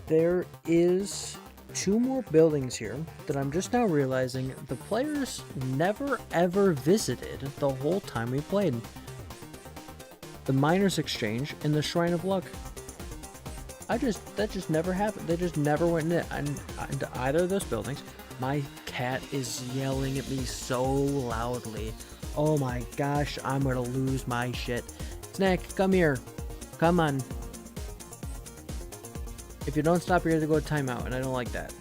There is 2 more buildings here that I'm just now realizing the players never ever visited the whole time we played. The Miners Exchange and the Shrine of Luck. That just never happened. They just never went into either of those buildings. My cat is yelling at me so loudly. Oh my gosh, I'm gonna lose my shit. Snack, come here. Come on. If you don't stop, you're gonna go to timeout, and I don't like that.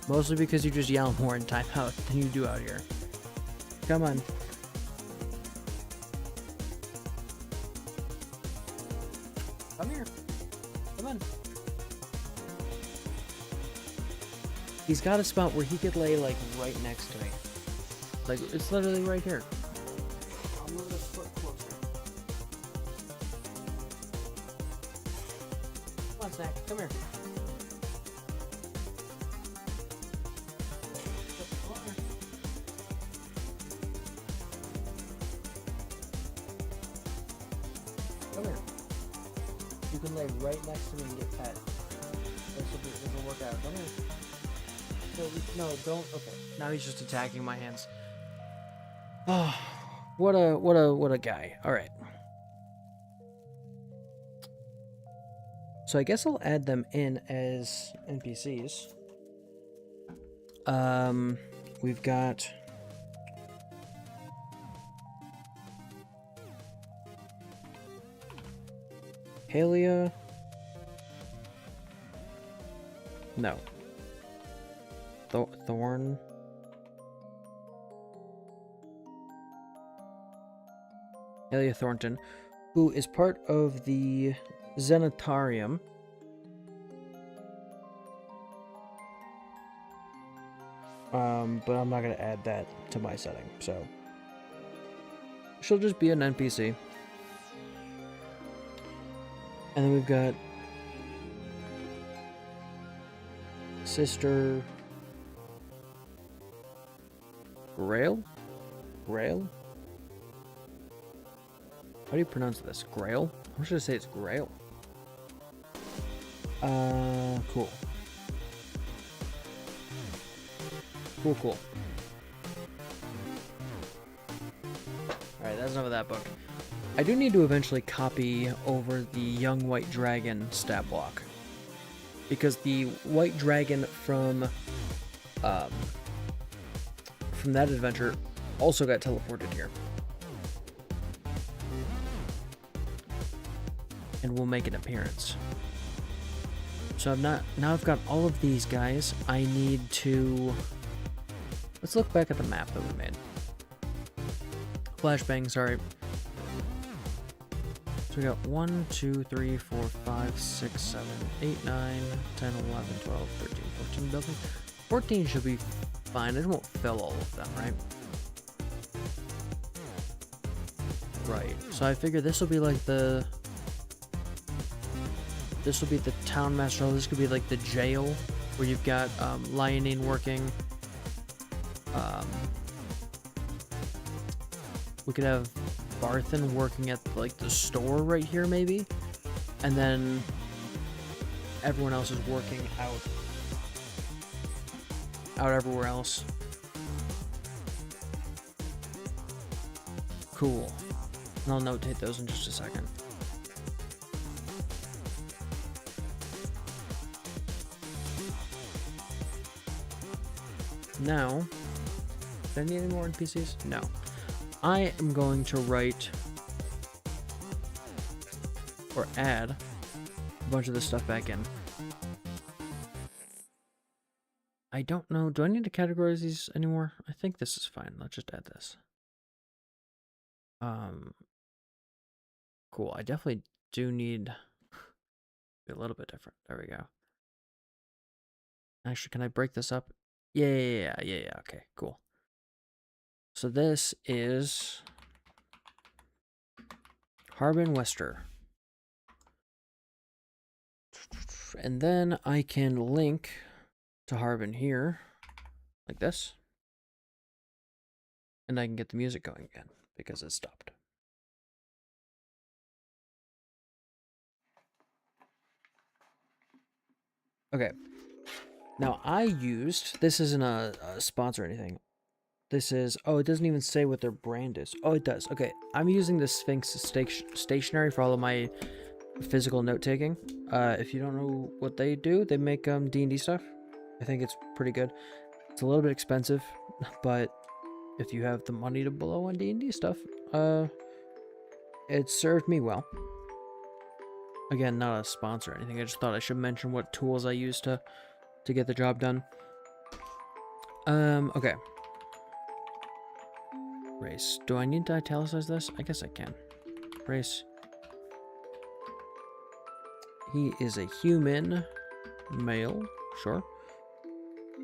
Mostly because you just yell more in timeout than you do out here. Come on. Come here. Come on. He's got a spot where he could lay, like, right next to me. Like, it's literally right here. I'll move this foot closer. Come on, Snack. Come here. Come here. You can lay right next to me and get pet. This will work out. Come here. No, don't. Okay. Now he's just attacking my hands. Oh, what a guy. All right. So I guess I'll add them in as NPCs. We've got Halia. No. Thorn. Halia Thornton, who is part of the Zenitarium. But I'm not going to add that to my setting, so she'll just be an NPC. And then we've got Sister Grail? Grail? How do you pronounce this? Grail? I'm just gonna say it's Grail. Cool. Cool. Alright, that's enough of that book. I do need to eventually copy over the Young White Dragon stat block. Because the White Dragon from that adventure also got teleported here. And will make an appearance. So I've got all of these guys. I need to... Let's look back at the map that we made. Flashbang, sorry. So we got 1, 2, 3, 4, 5, 6, 7, 8, 9, 10, 11, 12, 13, 14 buildings. 14 should be fine. It won't fill all of them, right? Right. So I figure this will be like the... This will be the town master. This could be like the jail, where you've got Lionine working. We could have Barthen working at like the store right here, maybe, and then everyone else is working out everywhere else. Cool. And I'll notate those in just a second. Now, do I need any more NPCs? No. I am going to write or add a bunch of this stuff back in. I don't know. Do I need to categorize these anymore? I think this is fine. Let's just add this. Cool. I definitely do need a little bit different. There we go. Actually, can I break this up? Yeah. Okay, cool. So this is Harbin Wester. And then I can link to Harbin here, like this. And I can get the music going again, because it stopped. Okay. Now I used, this isn't a sponsor or anything. This is, oh, it doesn't even say what their brand is. Oh, it does. Okay, I'm using the Sphinx stationery for all of my physical note-taking. If you don't know what they do, they make D&D stuff. I think it's pretty good. It's a little bit expensive, but if you have the money to blow on D&D stuff, it served me well. Again, not a sponsor or anything. I just thought I should mention what tools I use to get the job done. Okay. Race. Do I need to italicize this? I guess I can. Race. He is a human male. Sure.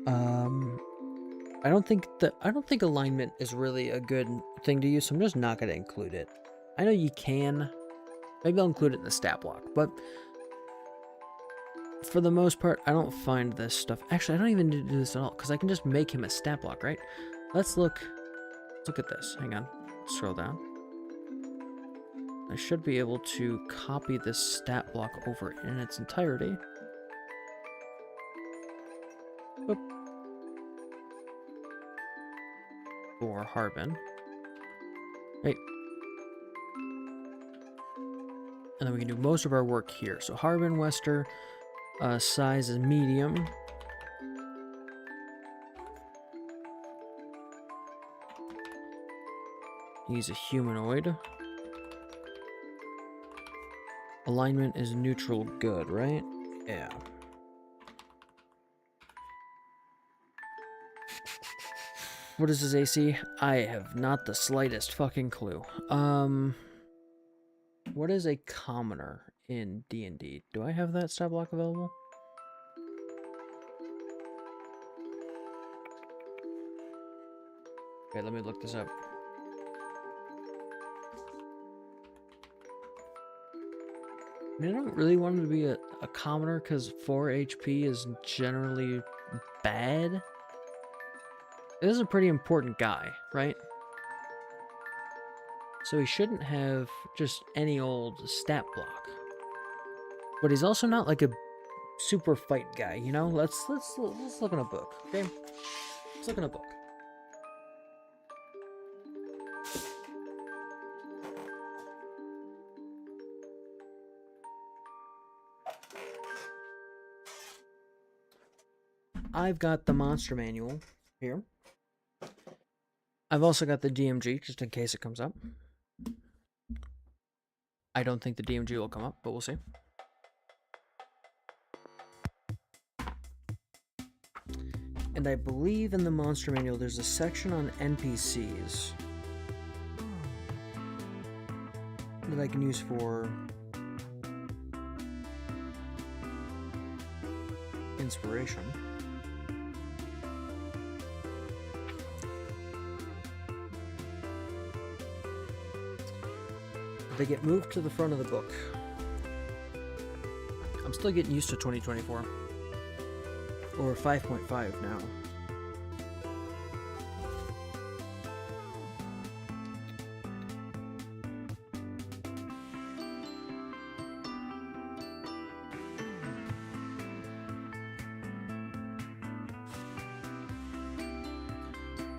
I don't think alignment is really a good thing to use, so I'm just not gonna include it. I know you can. Maybe I'll include it in the stat block, but for the most part, I don't find this stuff. Actually, I don't even need to do this at all, because I can just make him a stat block, right? Let's look at this. Hang on. Scroll down. I should be able to copy this stat block over in its entirety. Boop. For Harbin. Right. And then we can do most of our work here. So Harbin Wester, size is medium. He's a humanoid. Alignment is neutral good, right? Yeah. What is his AC? I have not the slightest fucking clue. What is a commoner in D&D? Do I have that stat block available? Okay, let me look this up. I mean, I don't really want him to be a commoner because 4 HP is generally bad. This is a pretty important guy, right? So he shouldn't have just any old stat block. But he's also not like a super fight guy, you know? Let's look in a book, okay? Let's look in a book. I've got the monster manual here. I've also got the DMG, just in case it comes up. I don't think the DMG will come up, but we'll see. And I believe in the monster manual there's a section on NPCs that I can use for inspiration. They get moved to the front of the book. I'm still getting used to 2024. Or 5.5 now.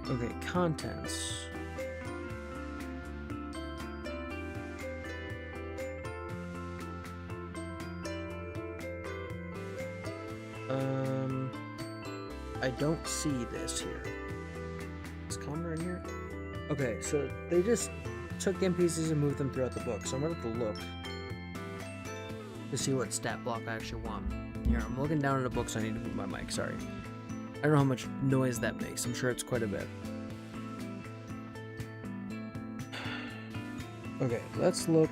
Okay, contents. I don't see this here. Is commoner in here? Okay, so they just took NPCs and moved them throughout the book, so I'm gonna have to look to see what stat block I actually want. Here, I'm looking down at a book, so I need to move my mic, sorry. I don't know how much noise that makes, I'm sure it's quite a bit. Okay, let's look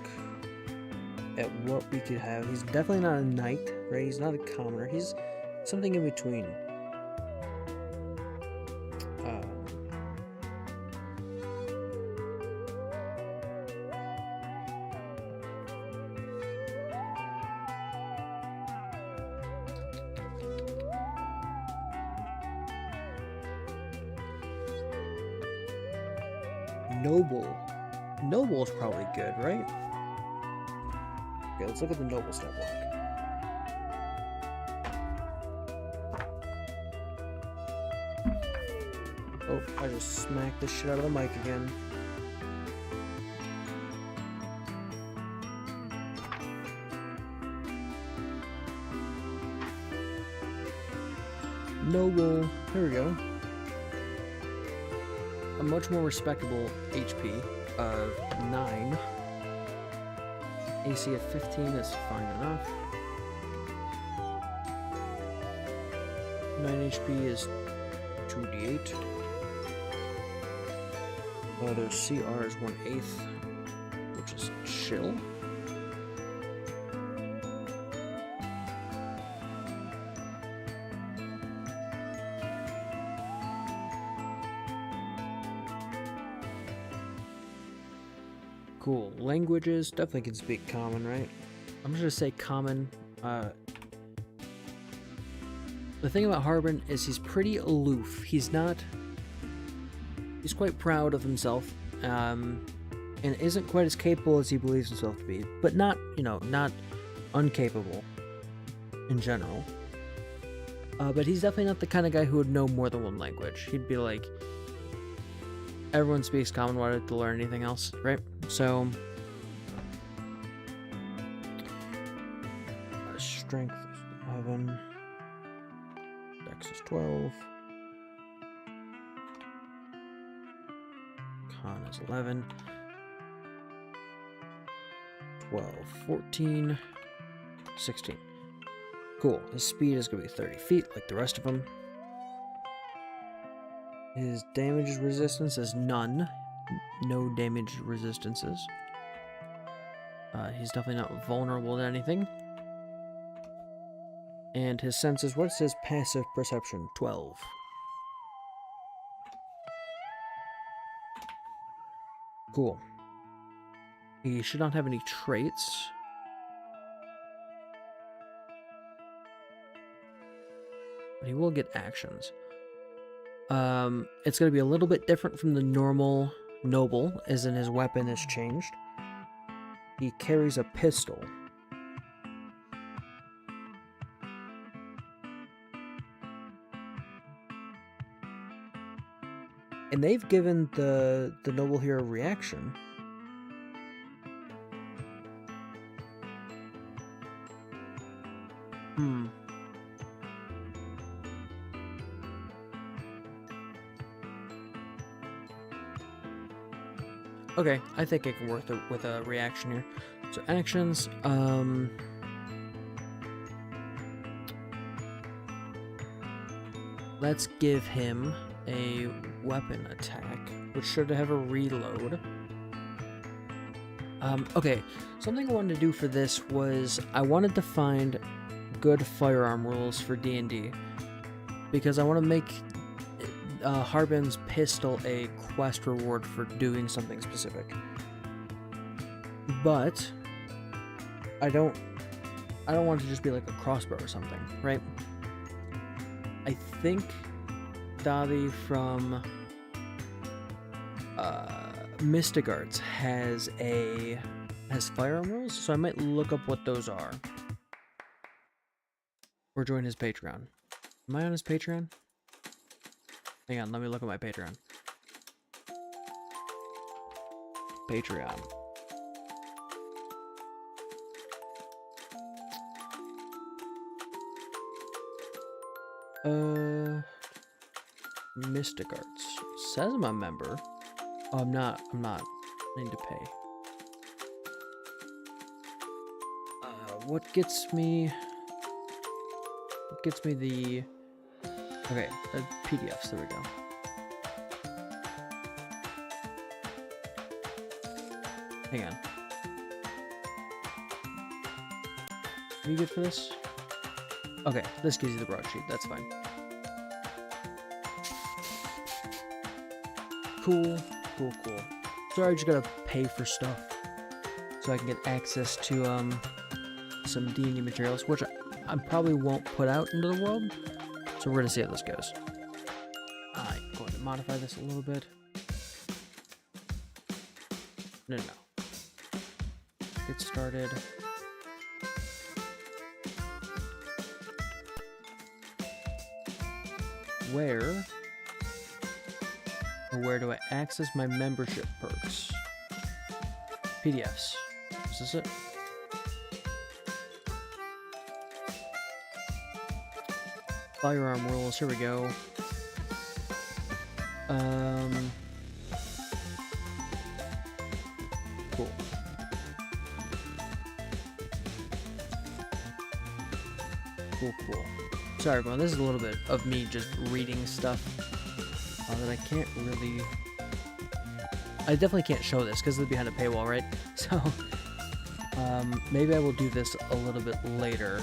at what we could have. He's definitely not a knight, right? He's not a commoner. He's something in between. Noble. Noble is probably good, right? Okay, let's look at the noble stat block. Oh, I just smacked the shit out of the mic again. Noble. Here we go. A much more respectable HP of 9. AC of 15 is fine enough. 9 HP is 2d8. Their CR is 1/8, which is chill. Cool. Languages, definitely can speak common, right? I'm just gonna say common. The thing about Harbin is he's pretty aloof. He's quite proud of himself, and isn't quite as capable as he believes himself to be, but not, not uncapable in general. But he's definitely not the kind of guy who would know more than one language. He'd be like, everyone speaks common. Why do I have to learn anything else, right? So, strength is 11, dex is 12, con is 11, 12, 14, 16. Cool. His speed is going to be 30 feet, like the rest of them. His damage resistance is none. No damage resistances. He's definitely not vulnerable to anything. And his senses, what's his passive perception? 12. Cool. He should not have any traits. But he will get actions. It's going to be a little bit different from the normal noble, as in his weapon is changed. He carries a pistol. And they've given the noble here a reaction. Okay, I think it can work with a reaction here. So actions, let's give him a weapon attack, which should have a reload. Okay, something I wanted to do for this was I wanted to find good firearm rules for D&D, because I want to make Harbin's pistol a quest reward for doing something specific. But I don't want it to just be like a crossbow or something, right? I think Davi from Mystic Arts has firearm rules, so I might look up what those are. Or join his Patreon. Am I on his Patreon? Hang on, let me look at my Patreon. Patreon. Mystic Arts. Says I'm a member. Oh, I'm not. I need to pay. What gets me the... Okay, PDFs, there we go. Hang on. Are you good for this? Okay, this gives you the broadsheet, that's fine. Cool. Sorry, I just gotta pay for stuff so I can get access to some D&D materials, which I probably won't put out into the world. So we're gonna see how this goes. I'm going to modify this a little bit. No. Get started. Where do I access my membership perks? PDFs. Is this it? Firearm rules, here we go. Cool. Cool. Sorry everyone, this is a little bit of me just reading stuff that I can't really... I definitely can't show this because it's behind a paywall, right? So, maybe I will do this a little bit later.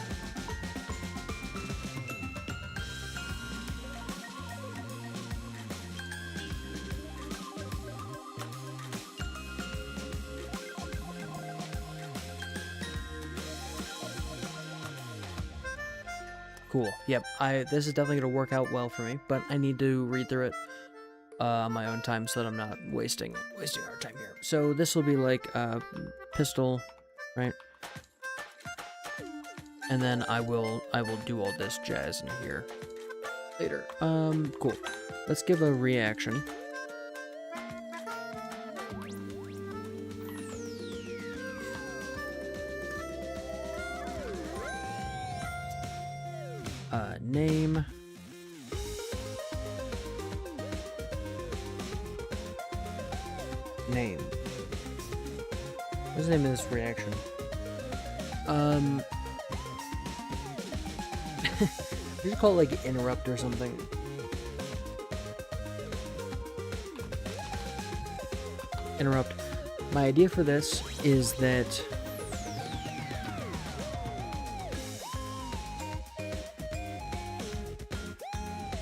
Cool. Yep. This is definitely going to work out well for me, but I need to read through it on my own time so that I'm not wasting our time here. So this will be like pistol, right? And then I will do all this jazz in here later. Cool. Let's give a reaction. Name. Name. What's the name of this reaction? You should call it like interrupt or something. Interrupt. My idea for this is that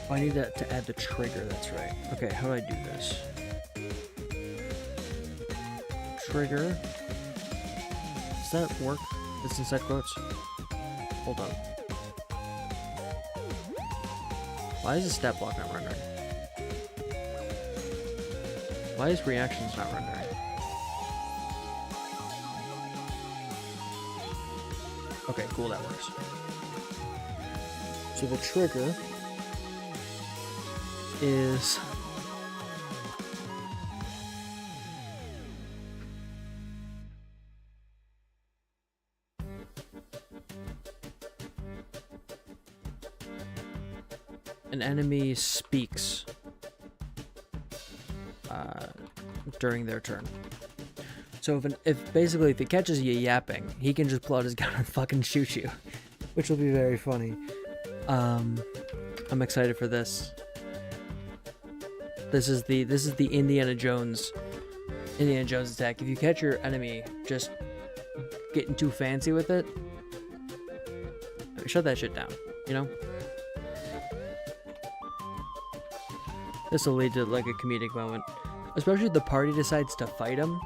oh, I need to add the trigger, that's right. Okay, how do I do this? Trigger. Does that work? It's inside quotes. Hold on. Why is the stat block not rendering? Why is reactions not rendering? Okay, cool, that works. So the trigger is an enemy speaks during their turn. So if basically if he catches you yapping, he can just pull out his gun and fucking shoot you, which will be very funny. I'm excited for this. This is the Indiana Jones attack. If you catch your enemy just getting too fancy with it, shut that shit down, you know? This will lead to like a comedic moment. Especially if the party decides to fight him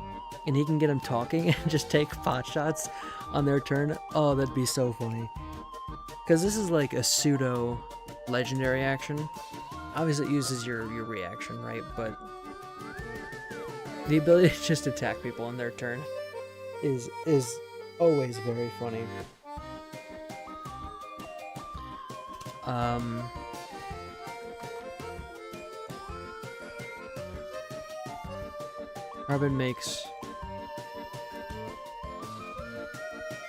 and he can get him talking and just take pot shots on their turn. Oh, that'd be so funny. Because this is like a pseudo legendary action. Obviously it uses your reaction, right? But the ability to just attack people on their turn is always very funny. Harbin makes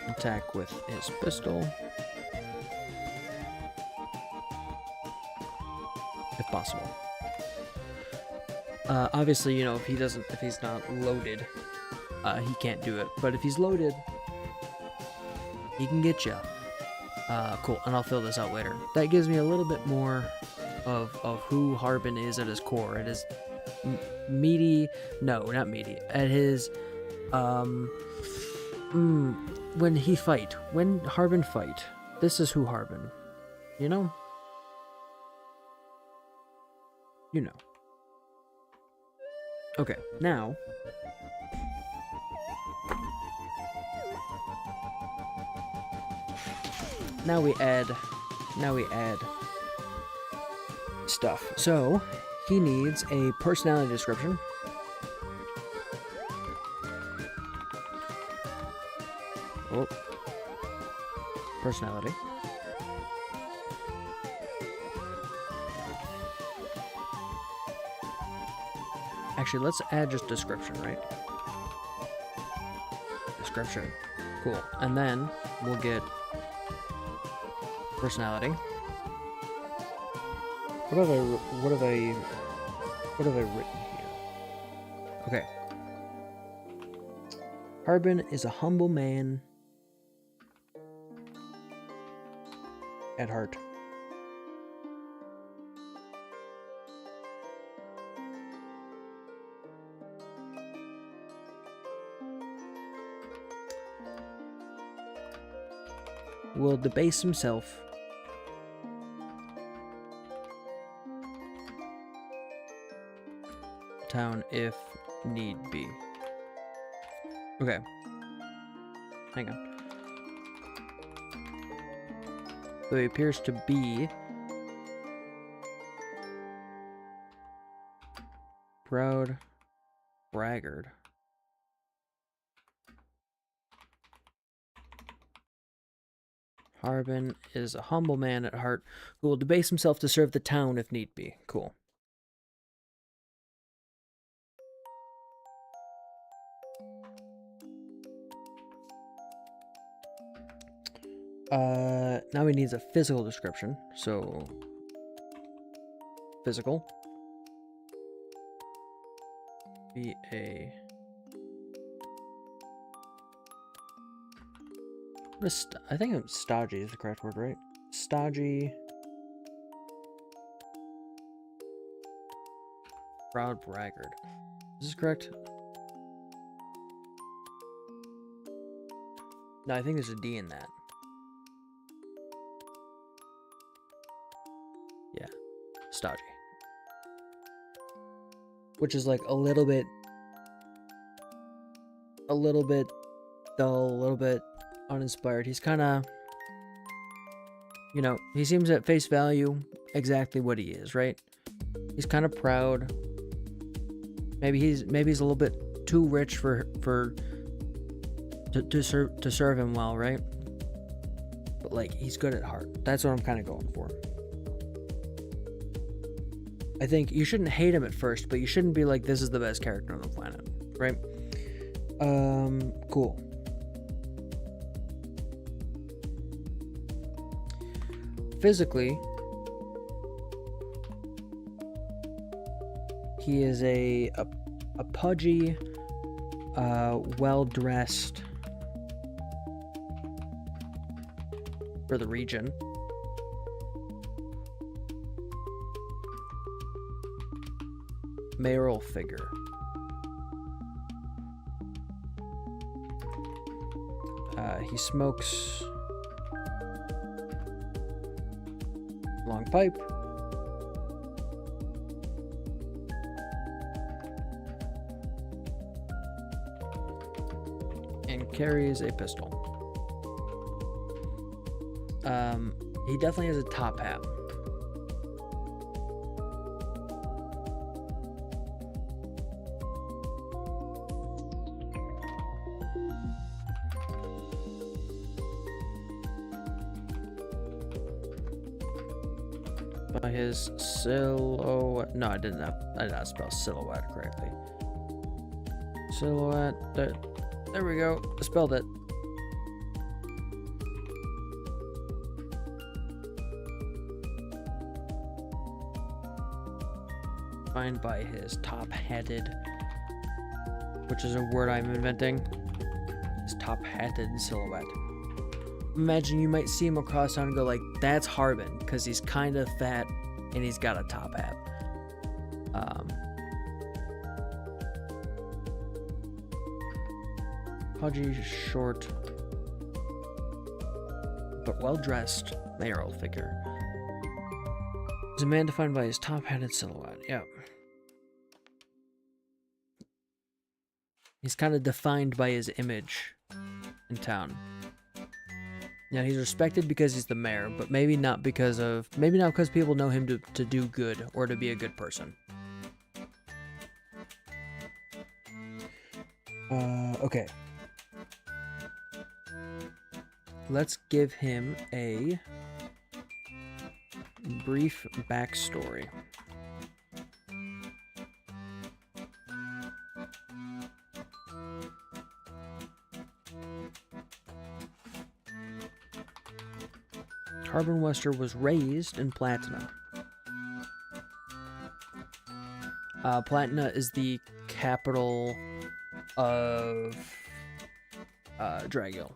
attack with his pistol, if possible. Obviously, you know, if he's not loaded, he can't do it. But if he's loaded, he can get you. Cool, and I'll fill this out later. That gives me a little bit more of who Harbin is at his core. It is meaty, no, not meaty. At his, when Harbin fight, this is who Harbin, you know? You know. Okay, now we add stuff. So he needs a personality description. Oh, personality. Actually, let's add just description, right? Description. Cool. And then we'll get personality. What have I written here? Okay. Harbin is a humble man at heart. Will debase himself town if need be. Okay. Hang on. So he appears to be proud braggart. Harbin is a humble man at heart who will debase himself to serve the town if need be. Cool. Now he needs a physical description. So, physical. Be a... I think stodgy is the correct word, right? Stodgy. Proud braggart. Is this correct? No, I think there's a D in that. Yeah. Stodgy. Which is like a little bit dull, a little bit uninspired. He's kind of, you know, he seems at face value exactly what he is, right? He's kind of proud. Maybe he's a little bit too rich to serve him well, right? But like, he's good at heart. That's what I'm kind of going for. I think you shouldn't hate him at first, but you shouldn't be like, this is the best character on the planet, right? Cool. Physically, he is a pudgy, well-dressed for the region. Mayoral figure. He smokes long pipe. And carries a pistol. He definitely has a top hat. By his silhouette. No, I did not spell silhouette correctly. Silhouette. There we go. I spelled it. Defined by his top-hatted, which is a word I'm inventing. His top-hatted silhouette. Imagine you might see him across town and go like, that's Harbin, because he's kind of fat and he's got a top hat. Pudgy, short, but well-dressed mayoral figure. He's a man defined by his top-hatted silhouette. Yep. He's kind of defined by his image in town. Now, he's respected because he's the mayor, but maybe not because people know him to do good or to be a good person. Okay. Let's give him a brief backstory. Harbin Wester was raised in Platina. Platina is the capital of Dragil.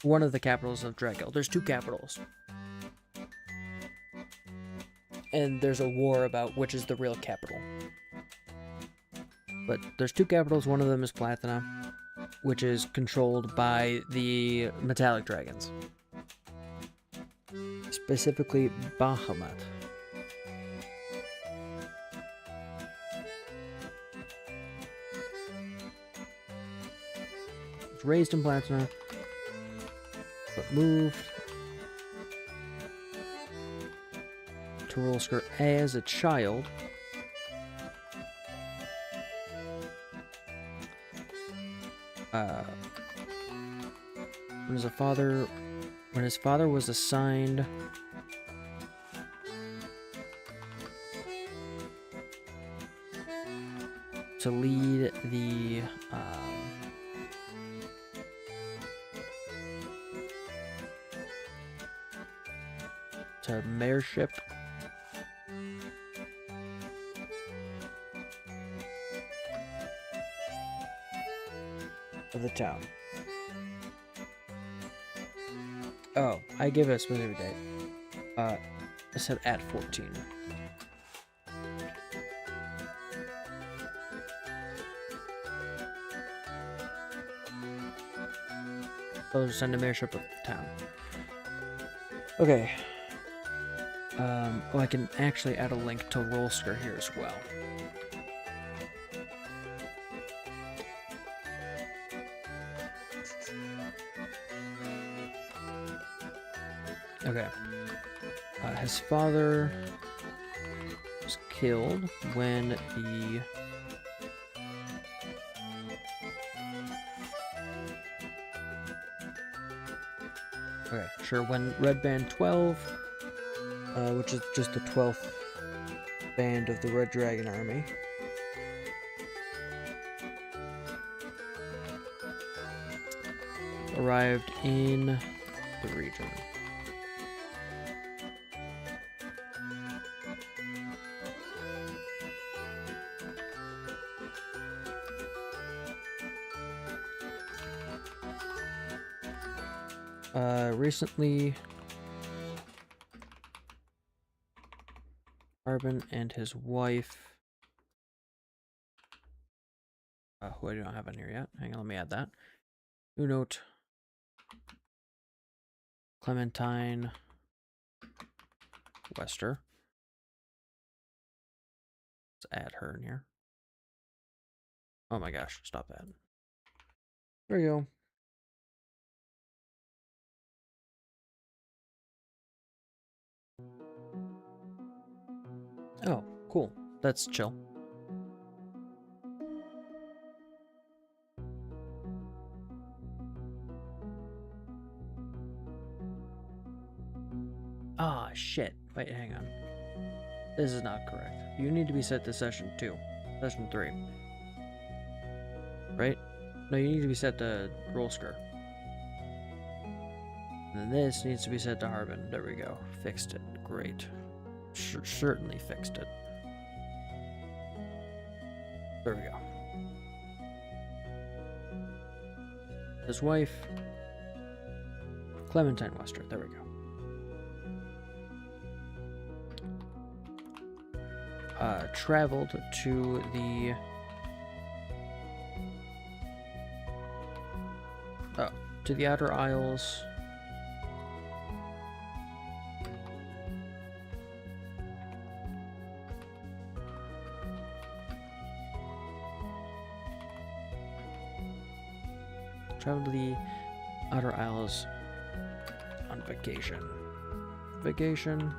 One of the capitals of Dragil. There's two capitals. And there's a war about which is the real capital. But there's two capitals. One of them is Platina, which is controlled by the metallic dragons. Specifically, Bahamut. Was raised in Platina, but moved to Rolskur as a child. When his father was assigned to lead the to mayorship. Of the town. Oh, I gave it a specific date. I said at 14. I'll just send a mayorship of the town. Okay. Oh, I can actually add a link to Rolskur here as well. Okay. His father was killed when the when Red Band 12, which is just the 12th band of the Red Dragon Army, arrived in the region. Recently, Harbin and his wife, who I do not have on here yet. Hang on, let me add that. New note. Clementine Wester. Let's add her in here. Oh my gosh, stop that. There we go. Oh, cool. That's chill. Ah, shit. Wait, hang on. This is not correct. You need to be set to session 2. Session 3. Right? No, you need to be set to Rolskur. And then this needs to be set to Harbin. There we go. Fixed it. Great. Certainly fixed it. There we go. His wife, Clementine Wester. There we go. Traveled to the Outer Isles. Traveled to the Outer Isles on vacation. Vacation.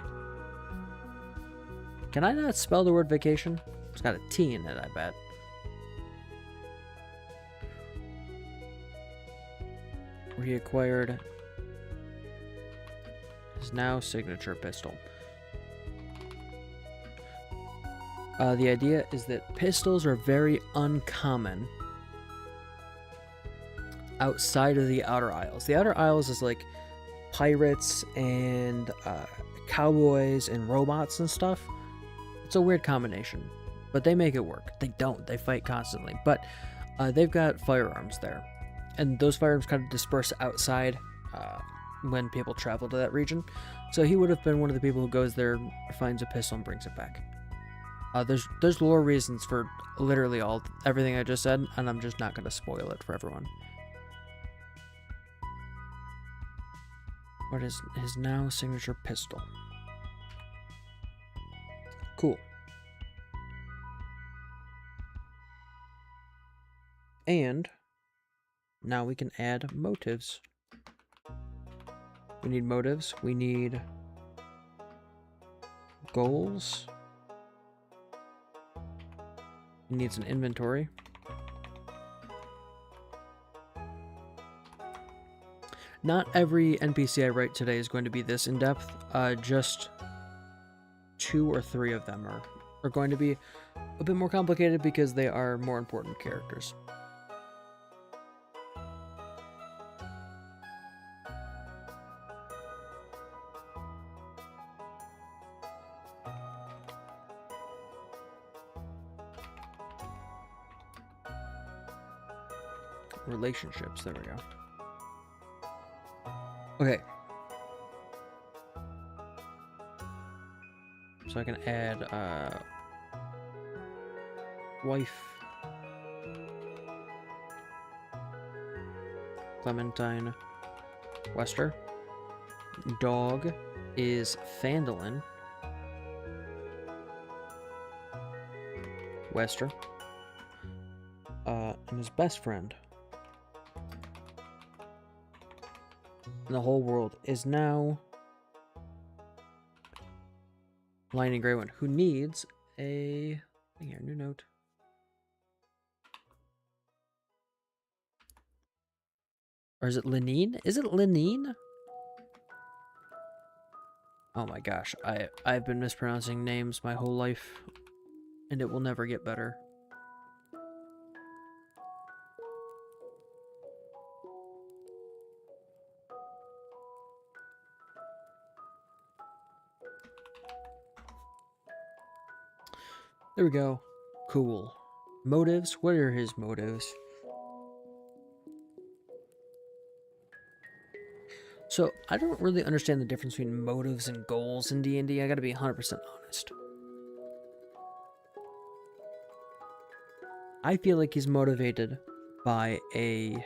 Can I not spell the word vacation? It's got a T in it, I bet. Where he acquired his now signature pistol. The idea is that pistols are very uncommon outside of the Outer Isles. The Outer Isles is like pirates and cowboys and robots and stuff. It's a weird combination, but they make it work. They don't. They fight constantly, but they've got firearms there, and those firearms kind of disperse outside when people travel to that region. So he would have been one of the people who goes there, finds a pistol, and brings it back. There's lore reasons for literally everything I just said, and I'm just not going to spoil it for everyone. What is his now signature pistol? Cool. And now we can add motives. We need motives. We need goals. He needs an inventory. Not every NPC I write today is going to be this in-depth. Just 2 or 3 of them are going to be a bit more complicated because they are more important characters. relationships. There we go. Okay. So I can add wife, Clementine, Wester. Dog is Fandolin, Wester. And his best friend in the whole world is now Lightning Grey One, who needs a here, new note. Or is it Lenine? Is it Lenine? Oh my gosh, I've been mispronouncing names my whole life, and it will never get better. There we go. Cool. Motives? What are his motives? So, I don't really understand the difference between motives and goals in D&D. I gotta be 100% honest. I feel like he's motivated by a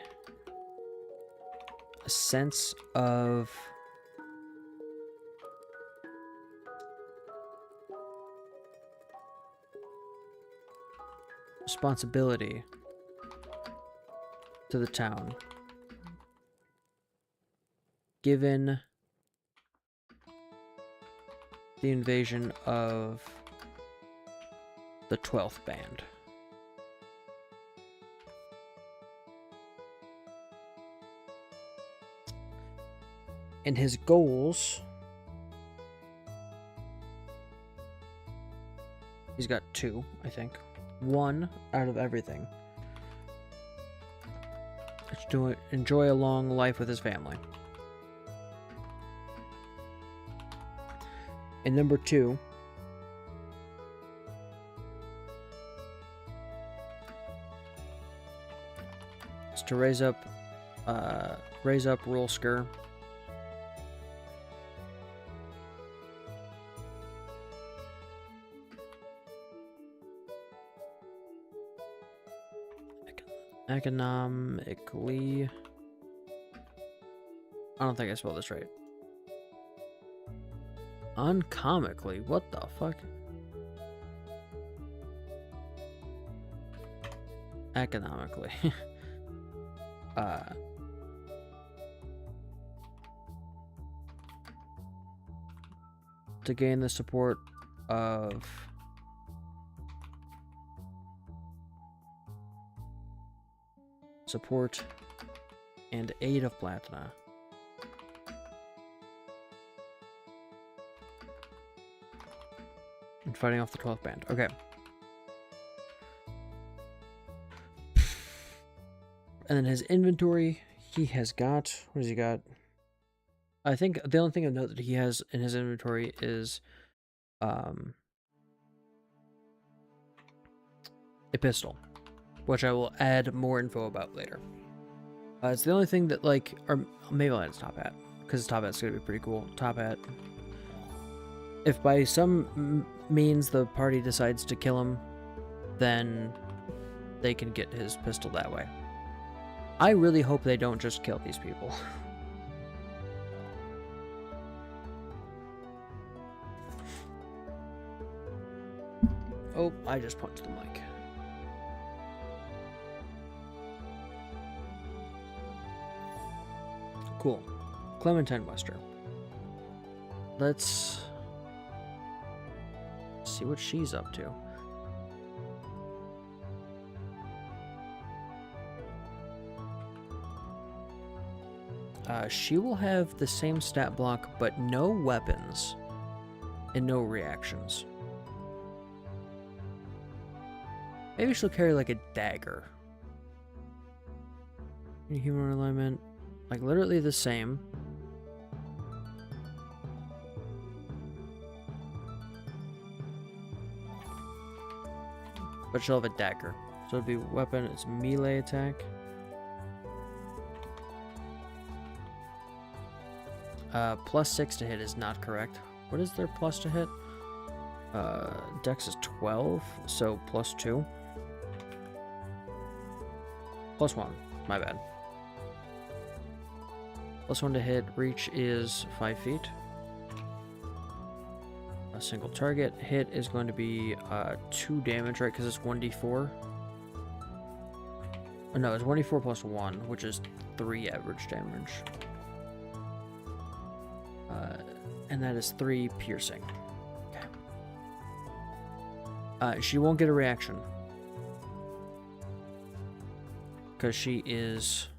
sense of responsibility to the town, given the invasion of the 12th band. And his goals, he's got 2, I think. 1 out of everything. It's to enjoy a long life with his family. And number 2, is to raise up Rolskur. Economically, I don't think I spelled this right. Uncomically, what the fuck? Economically. To gain the support of and aid of Platina. And fighting off the 12th band. Okay. And then his inventory, he has got, what has he got? I think the only thing of note that he has in his inventory is a pistol, which I will add more info about later. It's the only thing that, like, or maybe I'll add his top hat, because his top hat's going to be pretty cool. Top hat. If by some means the party decides to kill him, then they can get his pistol that way. I really hope they don't just kill these people. Oh, I just punched the mic. Cool. Clementine Wester. Let's see what she's up to. She will have the same stat block, but no weapons and no reactions. Maybe she'll carry like a dagger. Human alignment, like literally the same. But she'll have a dagger. So it'd be weapon, it's melee attack. +6 to hit is not correct. What is their plus to hit? Dex is 12, so +2. +1, my bad. +1 to hit, reach is 5 feet. A single target. Hit is going to be 2 damage, right? Because it's 1d4. Oh, no, it's 1d4 +1, which is 3 average damage. And that is 3 piercing. Okay. She won't get a reaction. Because she is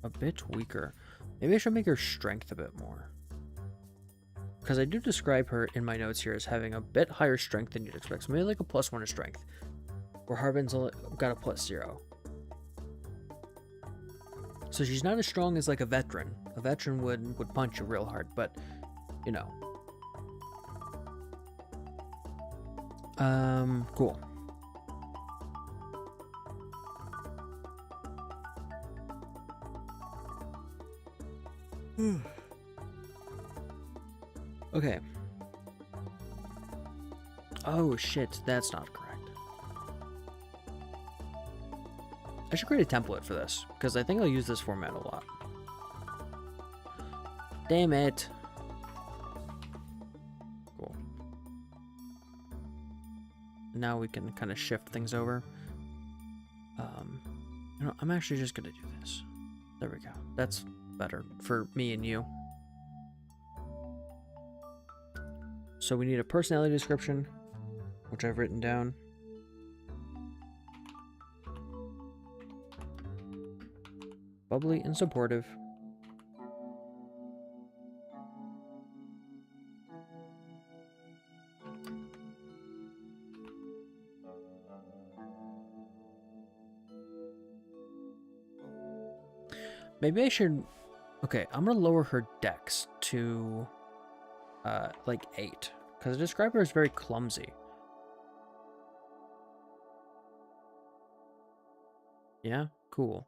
a bit weaker. Maybe I should make her strength a bit more. Because I do describe her in my notes here as having a bit higher strength than you'd expect. So maybe like a +1 to strength. Where Harbin's only got a +0. So she's not as strong as like a veteran. A veteran would punch you real hard, but you know. Cool. Okay. Oh shit, that's not correct. I should create a template for this, because I think I'll use this format a lot. Damn it. Cool. Now we can kind of shift things over. You know, I'm actually just gonna do this. There we go. That's better for me and you. So we need a personality description, which I've written down. Bubbly and supportive. Maybe I should... Okay, I'm gonna lower her dex to... like 8. Because I describe her as very clumsy. Yeah? Cool.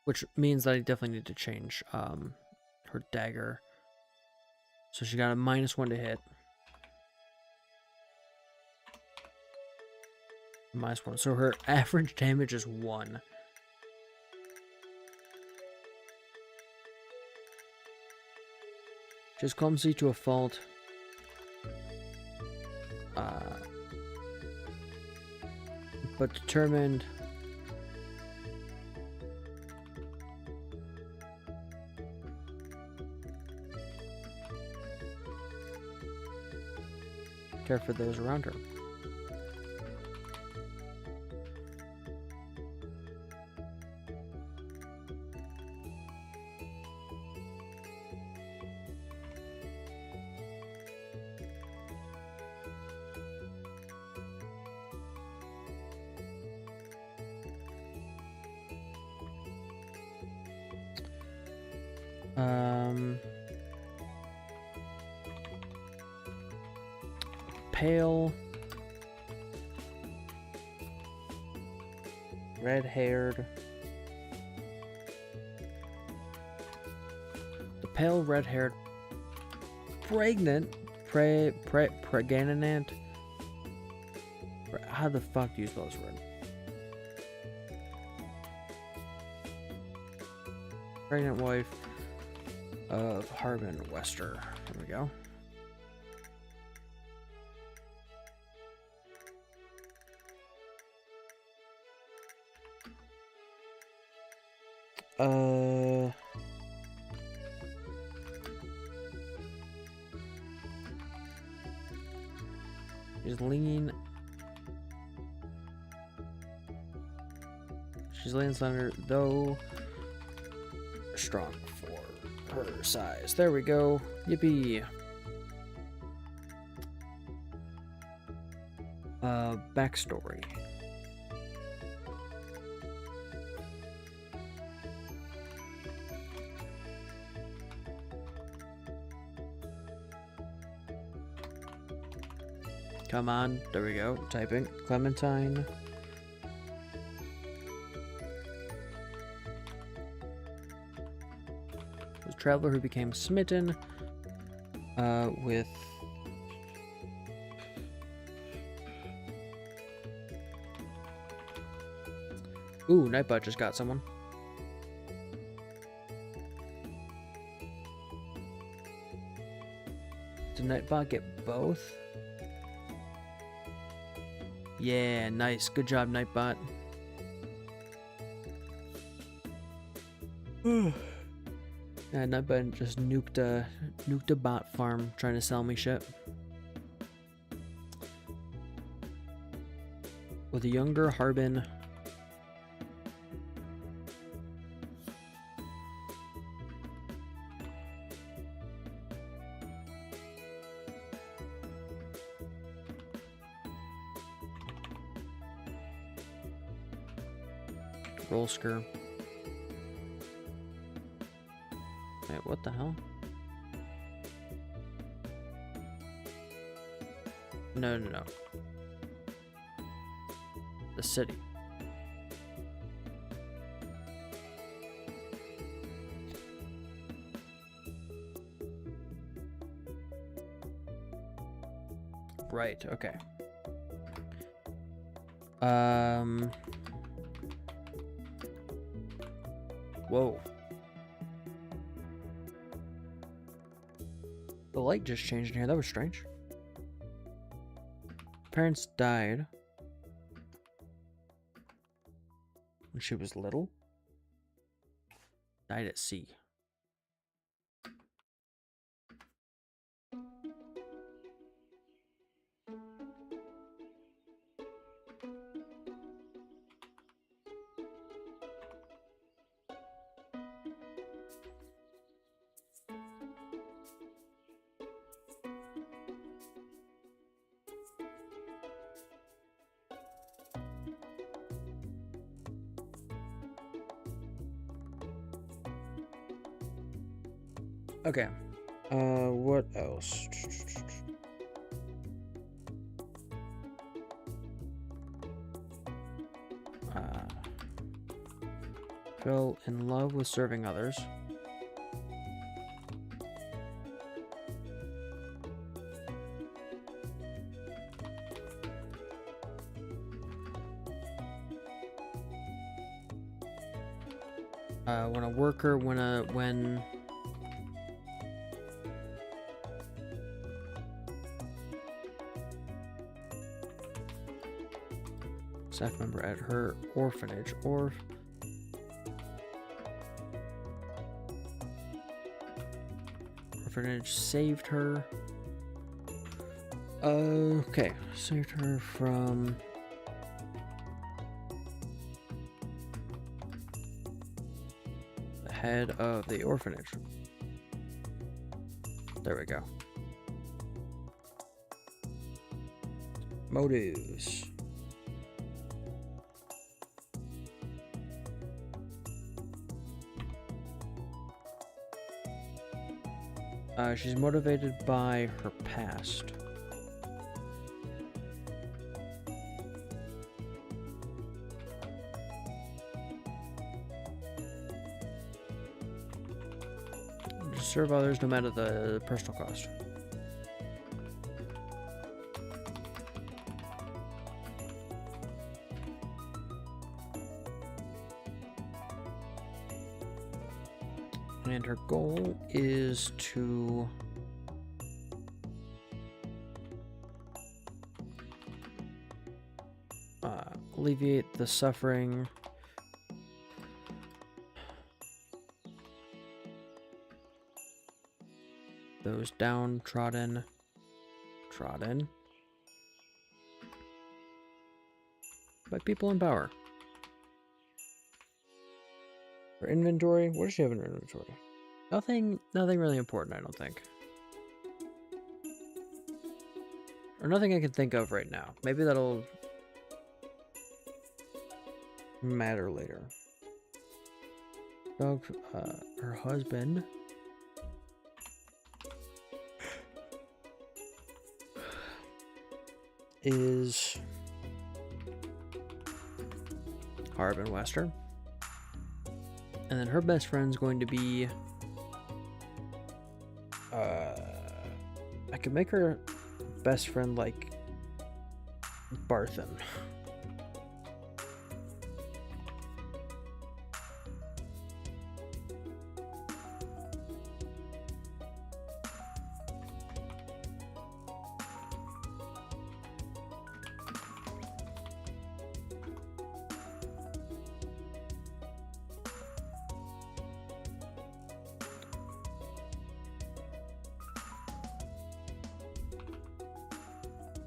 Which means that I definitely need to change her dagger. So she got a -1 to hit. -1. So her average damage is 1. She's clumsy to a fault. But determined. Care for those around her. Pale, red-haired. The pale, red-haired, pregnant, pregnant. How the fuck do you spell this word? Pregnant wife of Harbin Wester. There we go. She's lean. She's lean slender, though strong for her size. There we go. Yippee. Backstory. Come on, there we go. Typing. Clementine traveler who became smitten with... Ooh, Nightbot just got someone. Did Nightbot get both? Yeah, nice. Good job, Nightbot. Yeah, Nightbot just nuked a bot farm trying to sell me shit. With a younger Harbin. Rolskur. Wait, what the hell? No. The city. Right, okay. Whoa. The light just changed in here. That was strange. Parents died when she was little. Died at sea. Okay. What else? Fell in love with serving others. When a worker, when staff member at her orphanage orphanage saved her. Okay, saved her from the head of the orphanage. There we go. Motives. She's motivated by her past. Just serve others no matter the personal cost. And her goal is to alleviate the suffering those downtrodden by people in power. Her inventory, what does she have in her inventory? Nothing really important, I don't think. Or nothing I can think of right now. Maybe that'll matter later. Dog, her husband is Harbin Western. And then her best friend's going to be I could make her best friend like Barthen.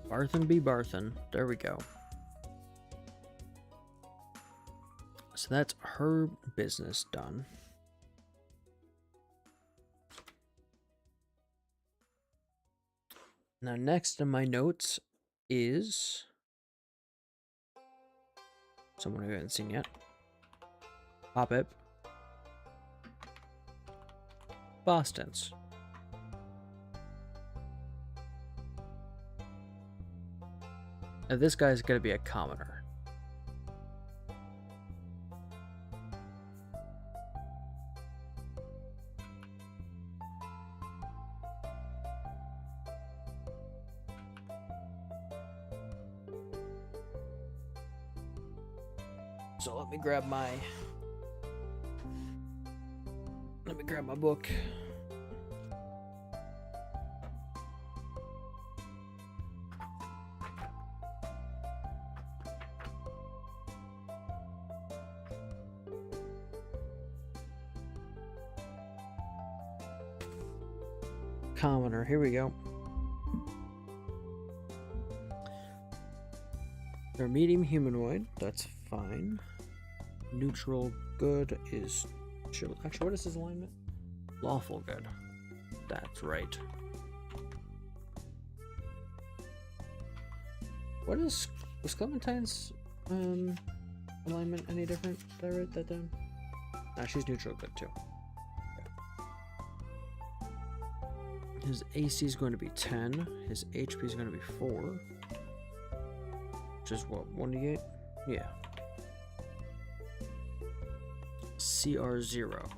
Barthen be Barthen. There we go. So that's her business done. Now next in my notes is someone I haven't seen yet. Pop-Up. Boston's. Now this guy's gonna be a commoner. So let me grab my book. Commoner, here we go. They're medium humanoid, that's fine. Neutral good is chill. Actually, what is his alignment? Lawful good. That's right. Was Clementine's alignment any different? Did I write that down? Nah, she's neutral good too. His AC is going to be 10. His HP is going to be 4. Which is what, 1d8? Yeah. CR0.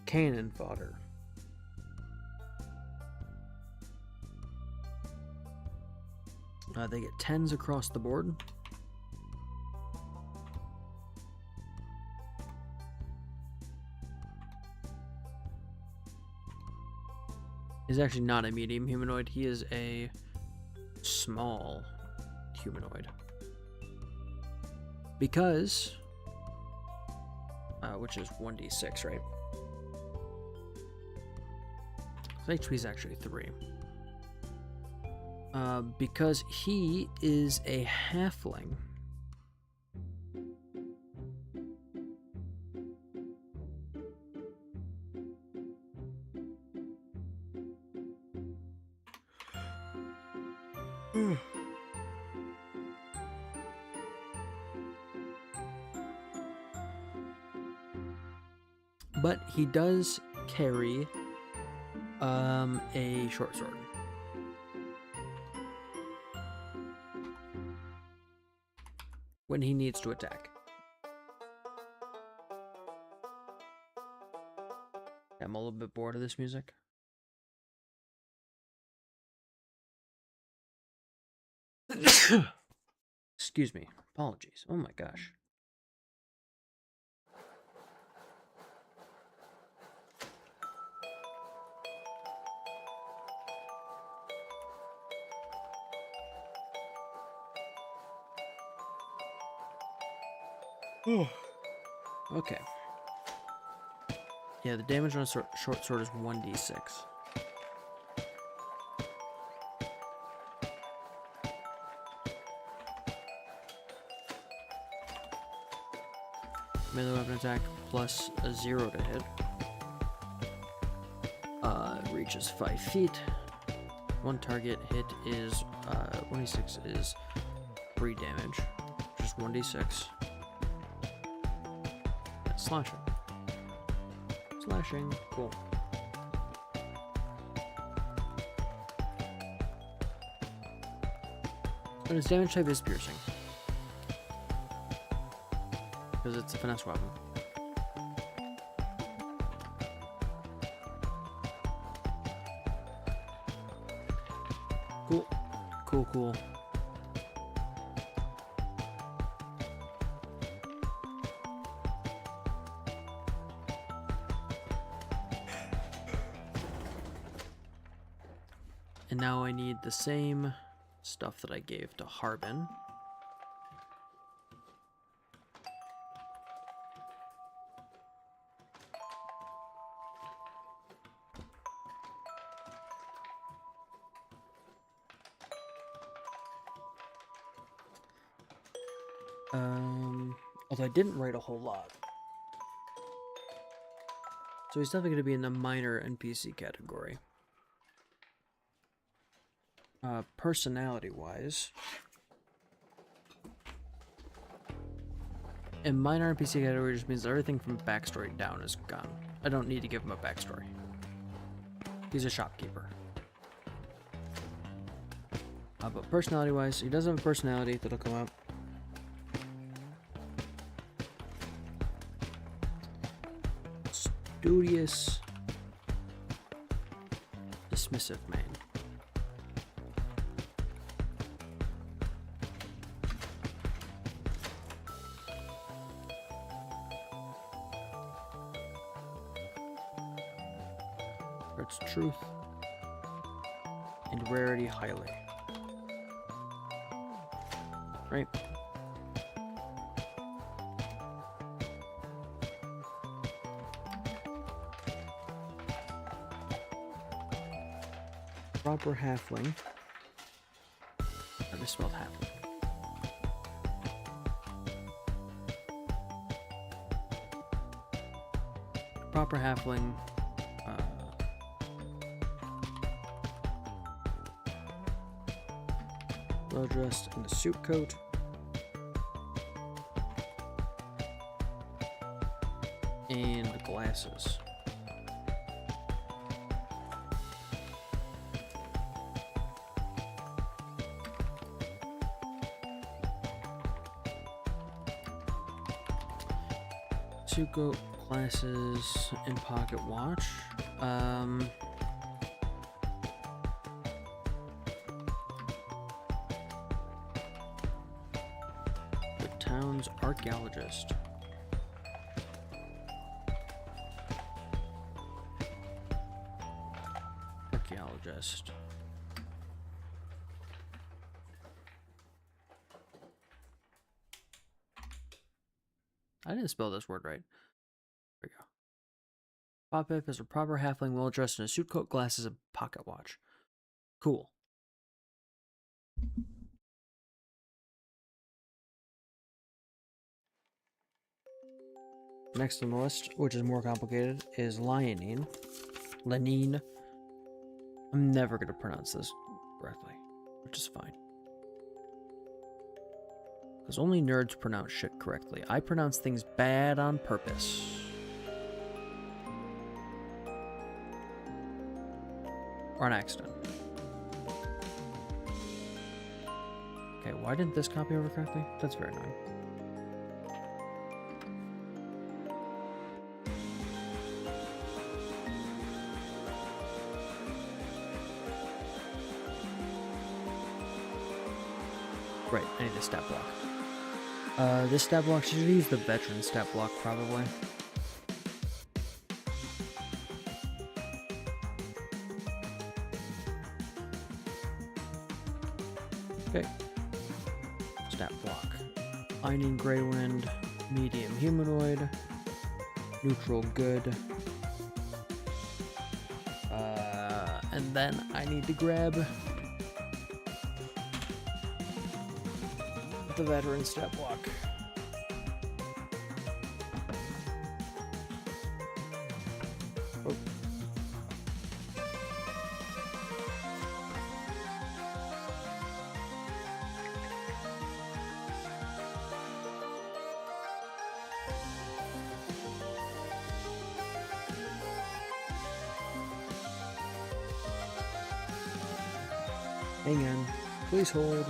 Cannon fodder. They get 10s across the board. He's actually not a medium humanoid. He is a small humanoid. Because, which is 1d6, right? His HP is actually 3. Because he is a halfling. But he does carry a short sword. When he needs to attack. I'm a little bit bored of this music. Excuse me. Apologies. Oh my gosh. Okay. Yeah, the damage on a short sword is 1d6. Melee weapon attack plus a 0 to hit. Reaches 5 feet. One target hit is 1d6 is 3 damage. Just 1d6. Slashing. Slashing. Cool. And his damage type is piercing. Because it's a finesse weapon. Cool, cool. And now I need the same stuff that I gave to Harbin. Although I didn't write a whole lot. So he's definitely going to be in the minor NPC category. Personality-wise. And minor NPC category just means everything from backstory down is gone. I don't need to give him a backstory. He's a shopkeeper. But personality-wise, he does have a personality that'll come up. Studious, dismissive man. It's truth and rarity highly. Right? Proper halfling. I misspelled halfling. Proper halfling. Well dressed in a suit coat. And glasses. Suit coat, glasses, and pocket watch. The town's archaeologist. Archaeologist. I didn't spell this word right. There we go. Pop-Up is a proper halfling, well dressed in a suit coat, glasses, and pocket watch. Cool. Next on the list, which is more complicated, is Leonine. Lenine. I'm never going to pronounce this correctly, which is fine. Because only nerds pronounce shit correctly. I pronounce things bad on purpose. Or an accident. Okay, why didn't this copy over correctly? That's very annoying. Right, I need a stat block. This stat block, should use the veteran stat block, probably. Okay. Stat block. Eining Greywind, medium humanoid, neutral good. And then I need to grab the veteran stat block. Oh. Hang on, please hold.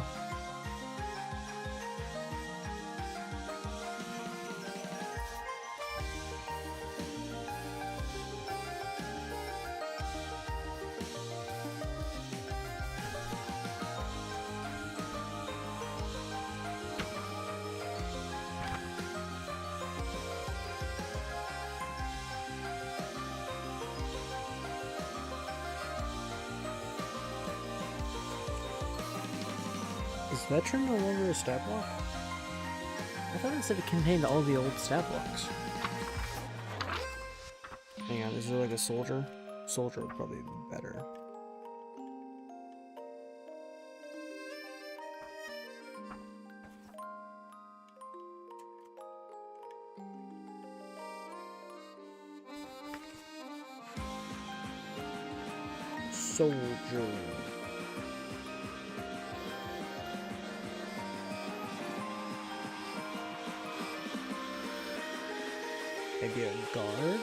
Is veteran no longer a stat block? I thought it said it contained all the old stat blocks. Hang on, is there like a soldier? Soldier would probably be better. Soldier. Maybe a guard?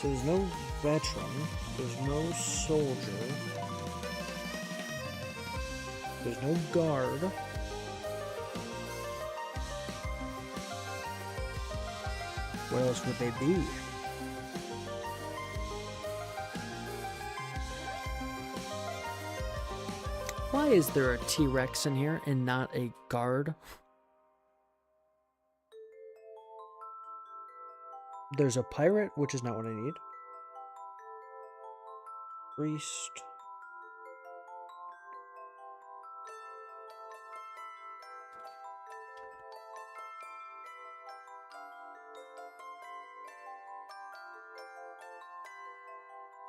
So there's no veteran, there's no soldier, there's no guard. What else would they be? Why is there a T-Rex in here and not a guard? There's a pirate, which is not what I need. Priest.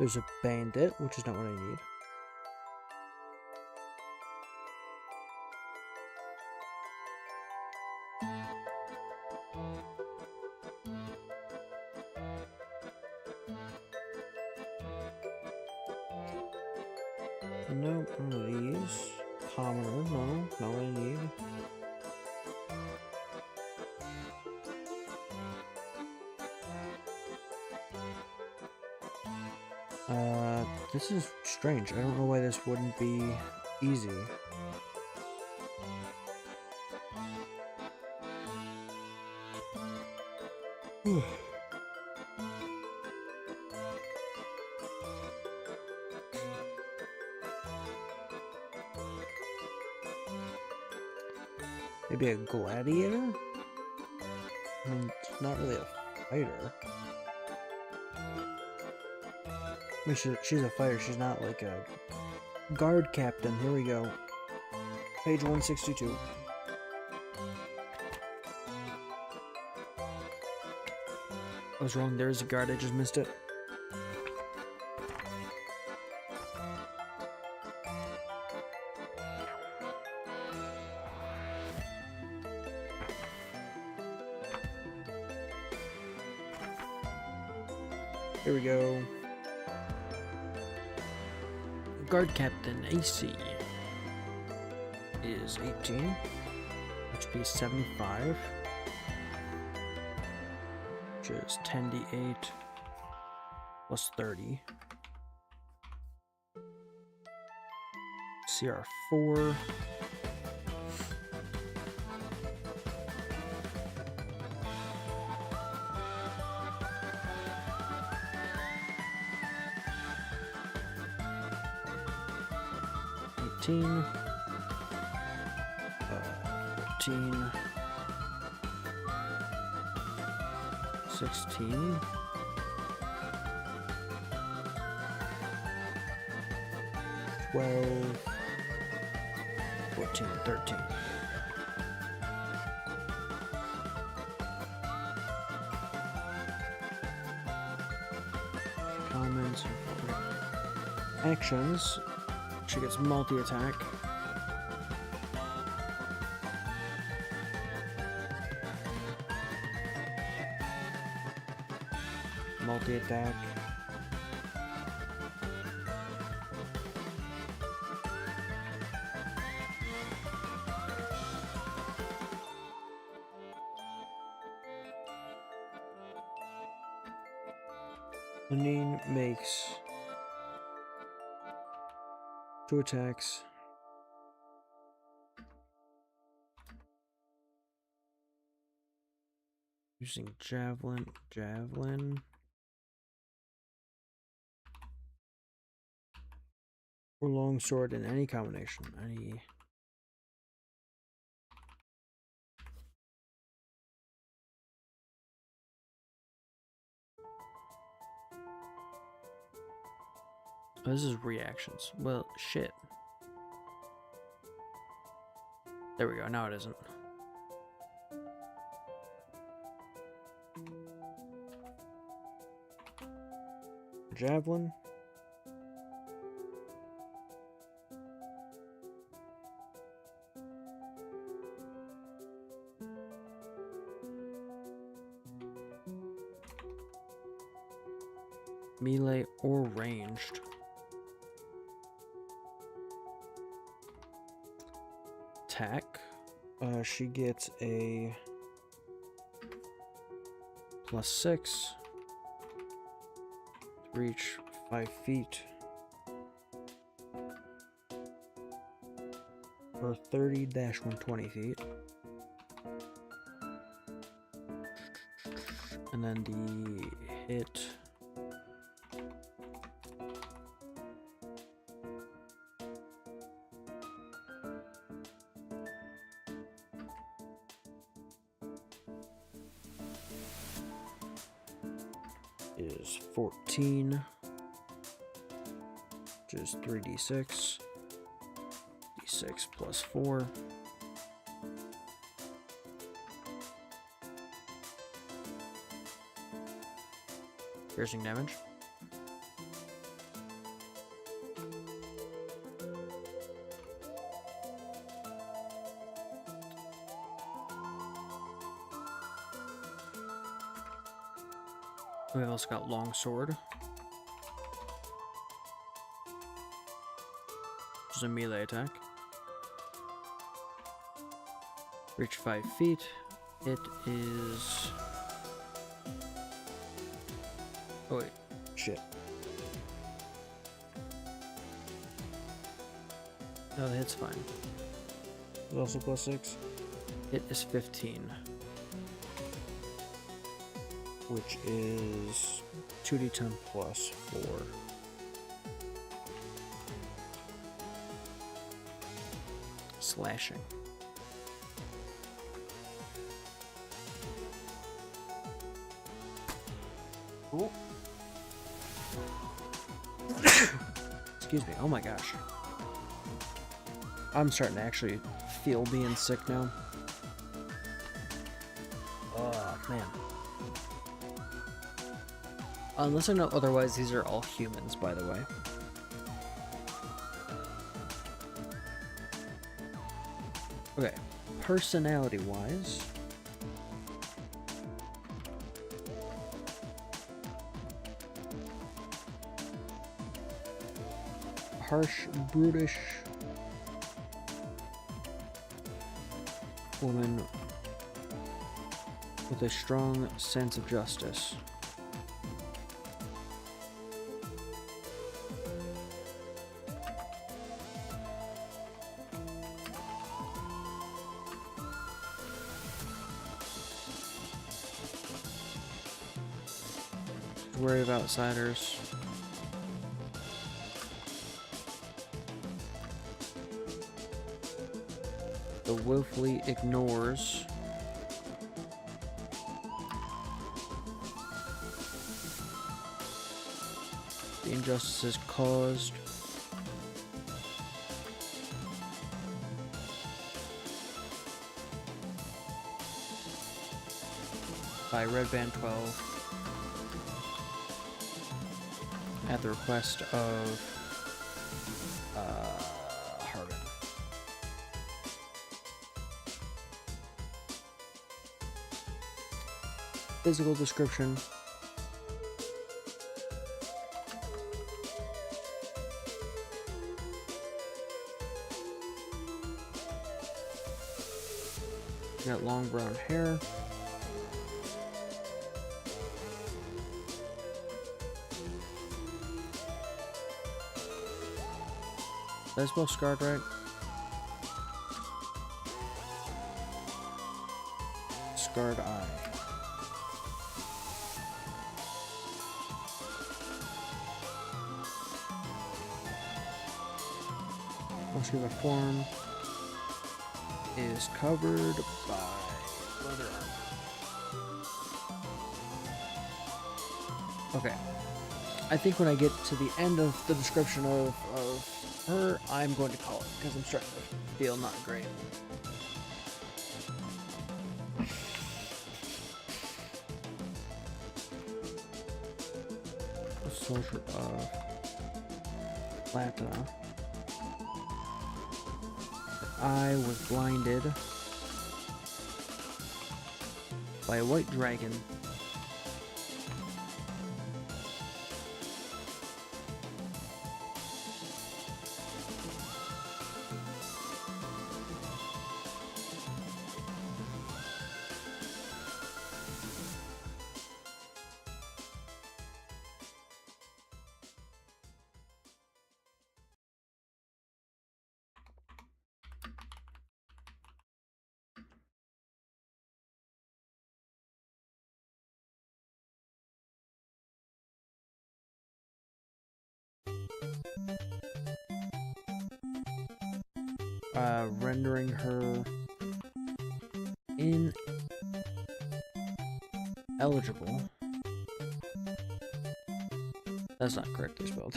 There's a bandit, which is not what I need. No, none of these. Commoner, no, not what I need. This is strange. I don't know why this wouldn't be easy. Maybe a gladiator? I mean, it's not really a fighter. I mean, she's a fighter, she's not like a guard captain. Here we go. Page 162. I was wrong, there's a guard, I just missed it. Here we go. Guard Captain AC is 18, HP 75, which is 10d8 plus 30, CR 4, $13, 16, 12, 14, 13. Comments, actions. She gets multi-attack. Multi-attack. Janine makes 2 attacks. Using javelin, javelin. Or longsword in any combination. Any. Oh, this is reactions. Well, shit. There we go. Now it isn't. Javelin. Melee or ranged. Attack. She gets a +6 to reach 5 feet or 30-120 feet. And then the hit is 14, which is 3d6, d6 plus 4. Piercing damage. We also got longsword, which is a melee attack. Reach 5 feet. It is. Oh wait, shit. No, the hit's fine. It's also +6. It is 15. Which is 2d10 plus 4. Slashing. Cool. Excuse me. Oh my gosh. I'm starting to actually feel being sick now. Oh man. Unless I know otherwise, these are all humans, by the way. Okay, personality-wise, harsh, brutish woman with a strong sense of justice. Wary of outsiders. The willfully ignores the injustices caused. By Red Band 12. At the request of Harbin. Physical description. Got long brown hair. Did I spell scarred right? Scarred eye. muscular form is covered by leather armor. Okay. I think when I get to the end of the description of her, I'm going to call it, because I'm starting to feel not great. A soldier of Plata. I was blinded by a white dragon. Rendering her ineligible. That's not correctly spelled.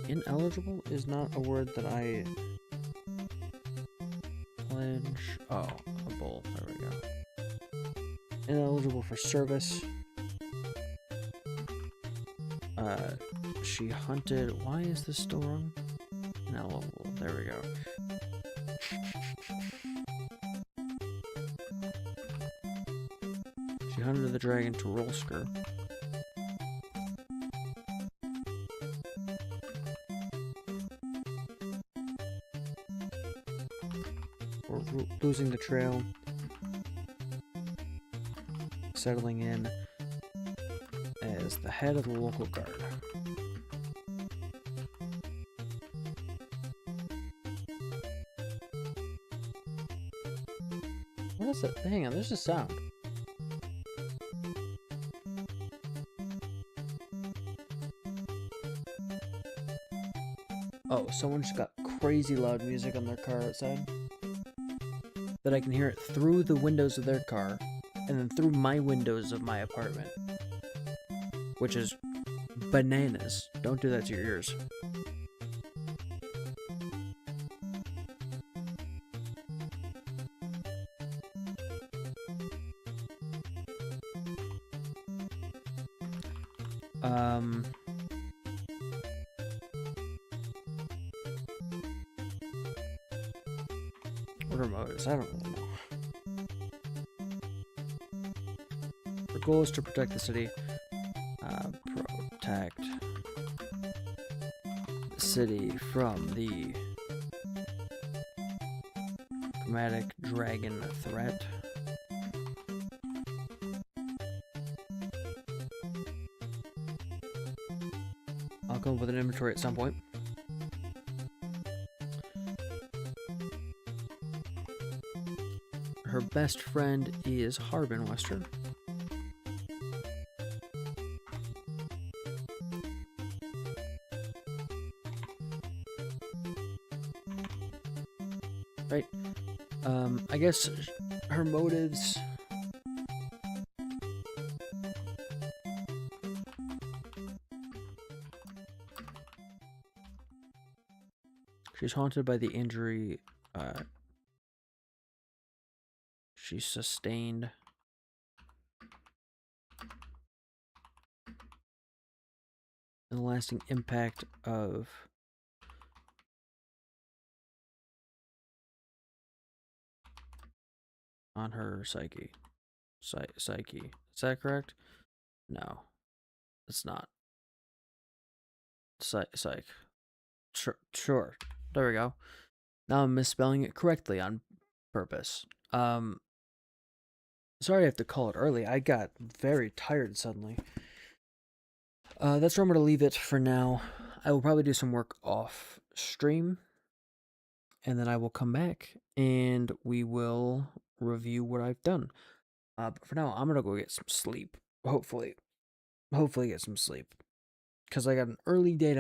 Ineligible is not a word that I pledge. Oh, a bull. There we go. Ineligible for service. She hunted. Why is this still wrong? Ineligible. There we go. She hunted the dragon to Rolskur. Or losing the trail. Settling in as the head of the local guard. What is it? Hang on, there's a sound. Oh, someone just got crazy loud music on their car outside. That I can hear it through the windows of their car, and then through my windows of my apartment. Which is bananas. Don't do that to your ears. What are motives? I don't really know. Our goal is to protect the city. Protect the city from the chromatic dragon threat. I'll come up with an inventory at some point. Her best friend is Harbin Wester. Right. I guess her motives. She's haunted by the injury she sustained and the lasting impact of on her psyche. Psyche. Is that correct? No, it's not. Psych. Sure. There we go. Now I'm misspelling it correctly on purpose. Sorry I have to call it early. I got very tired suddenly. That's where I'm going to leave it for now. I will probably do some work off stream. And then I will come back and we will review what I've done. But for now, I'm gonna go get some sleep. Hopefully get some sleep. Because I got an early day tomorrow.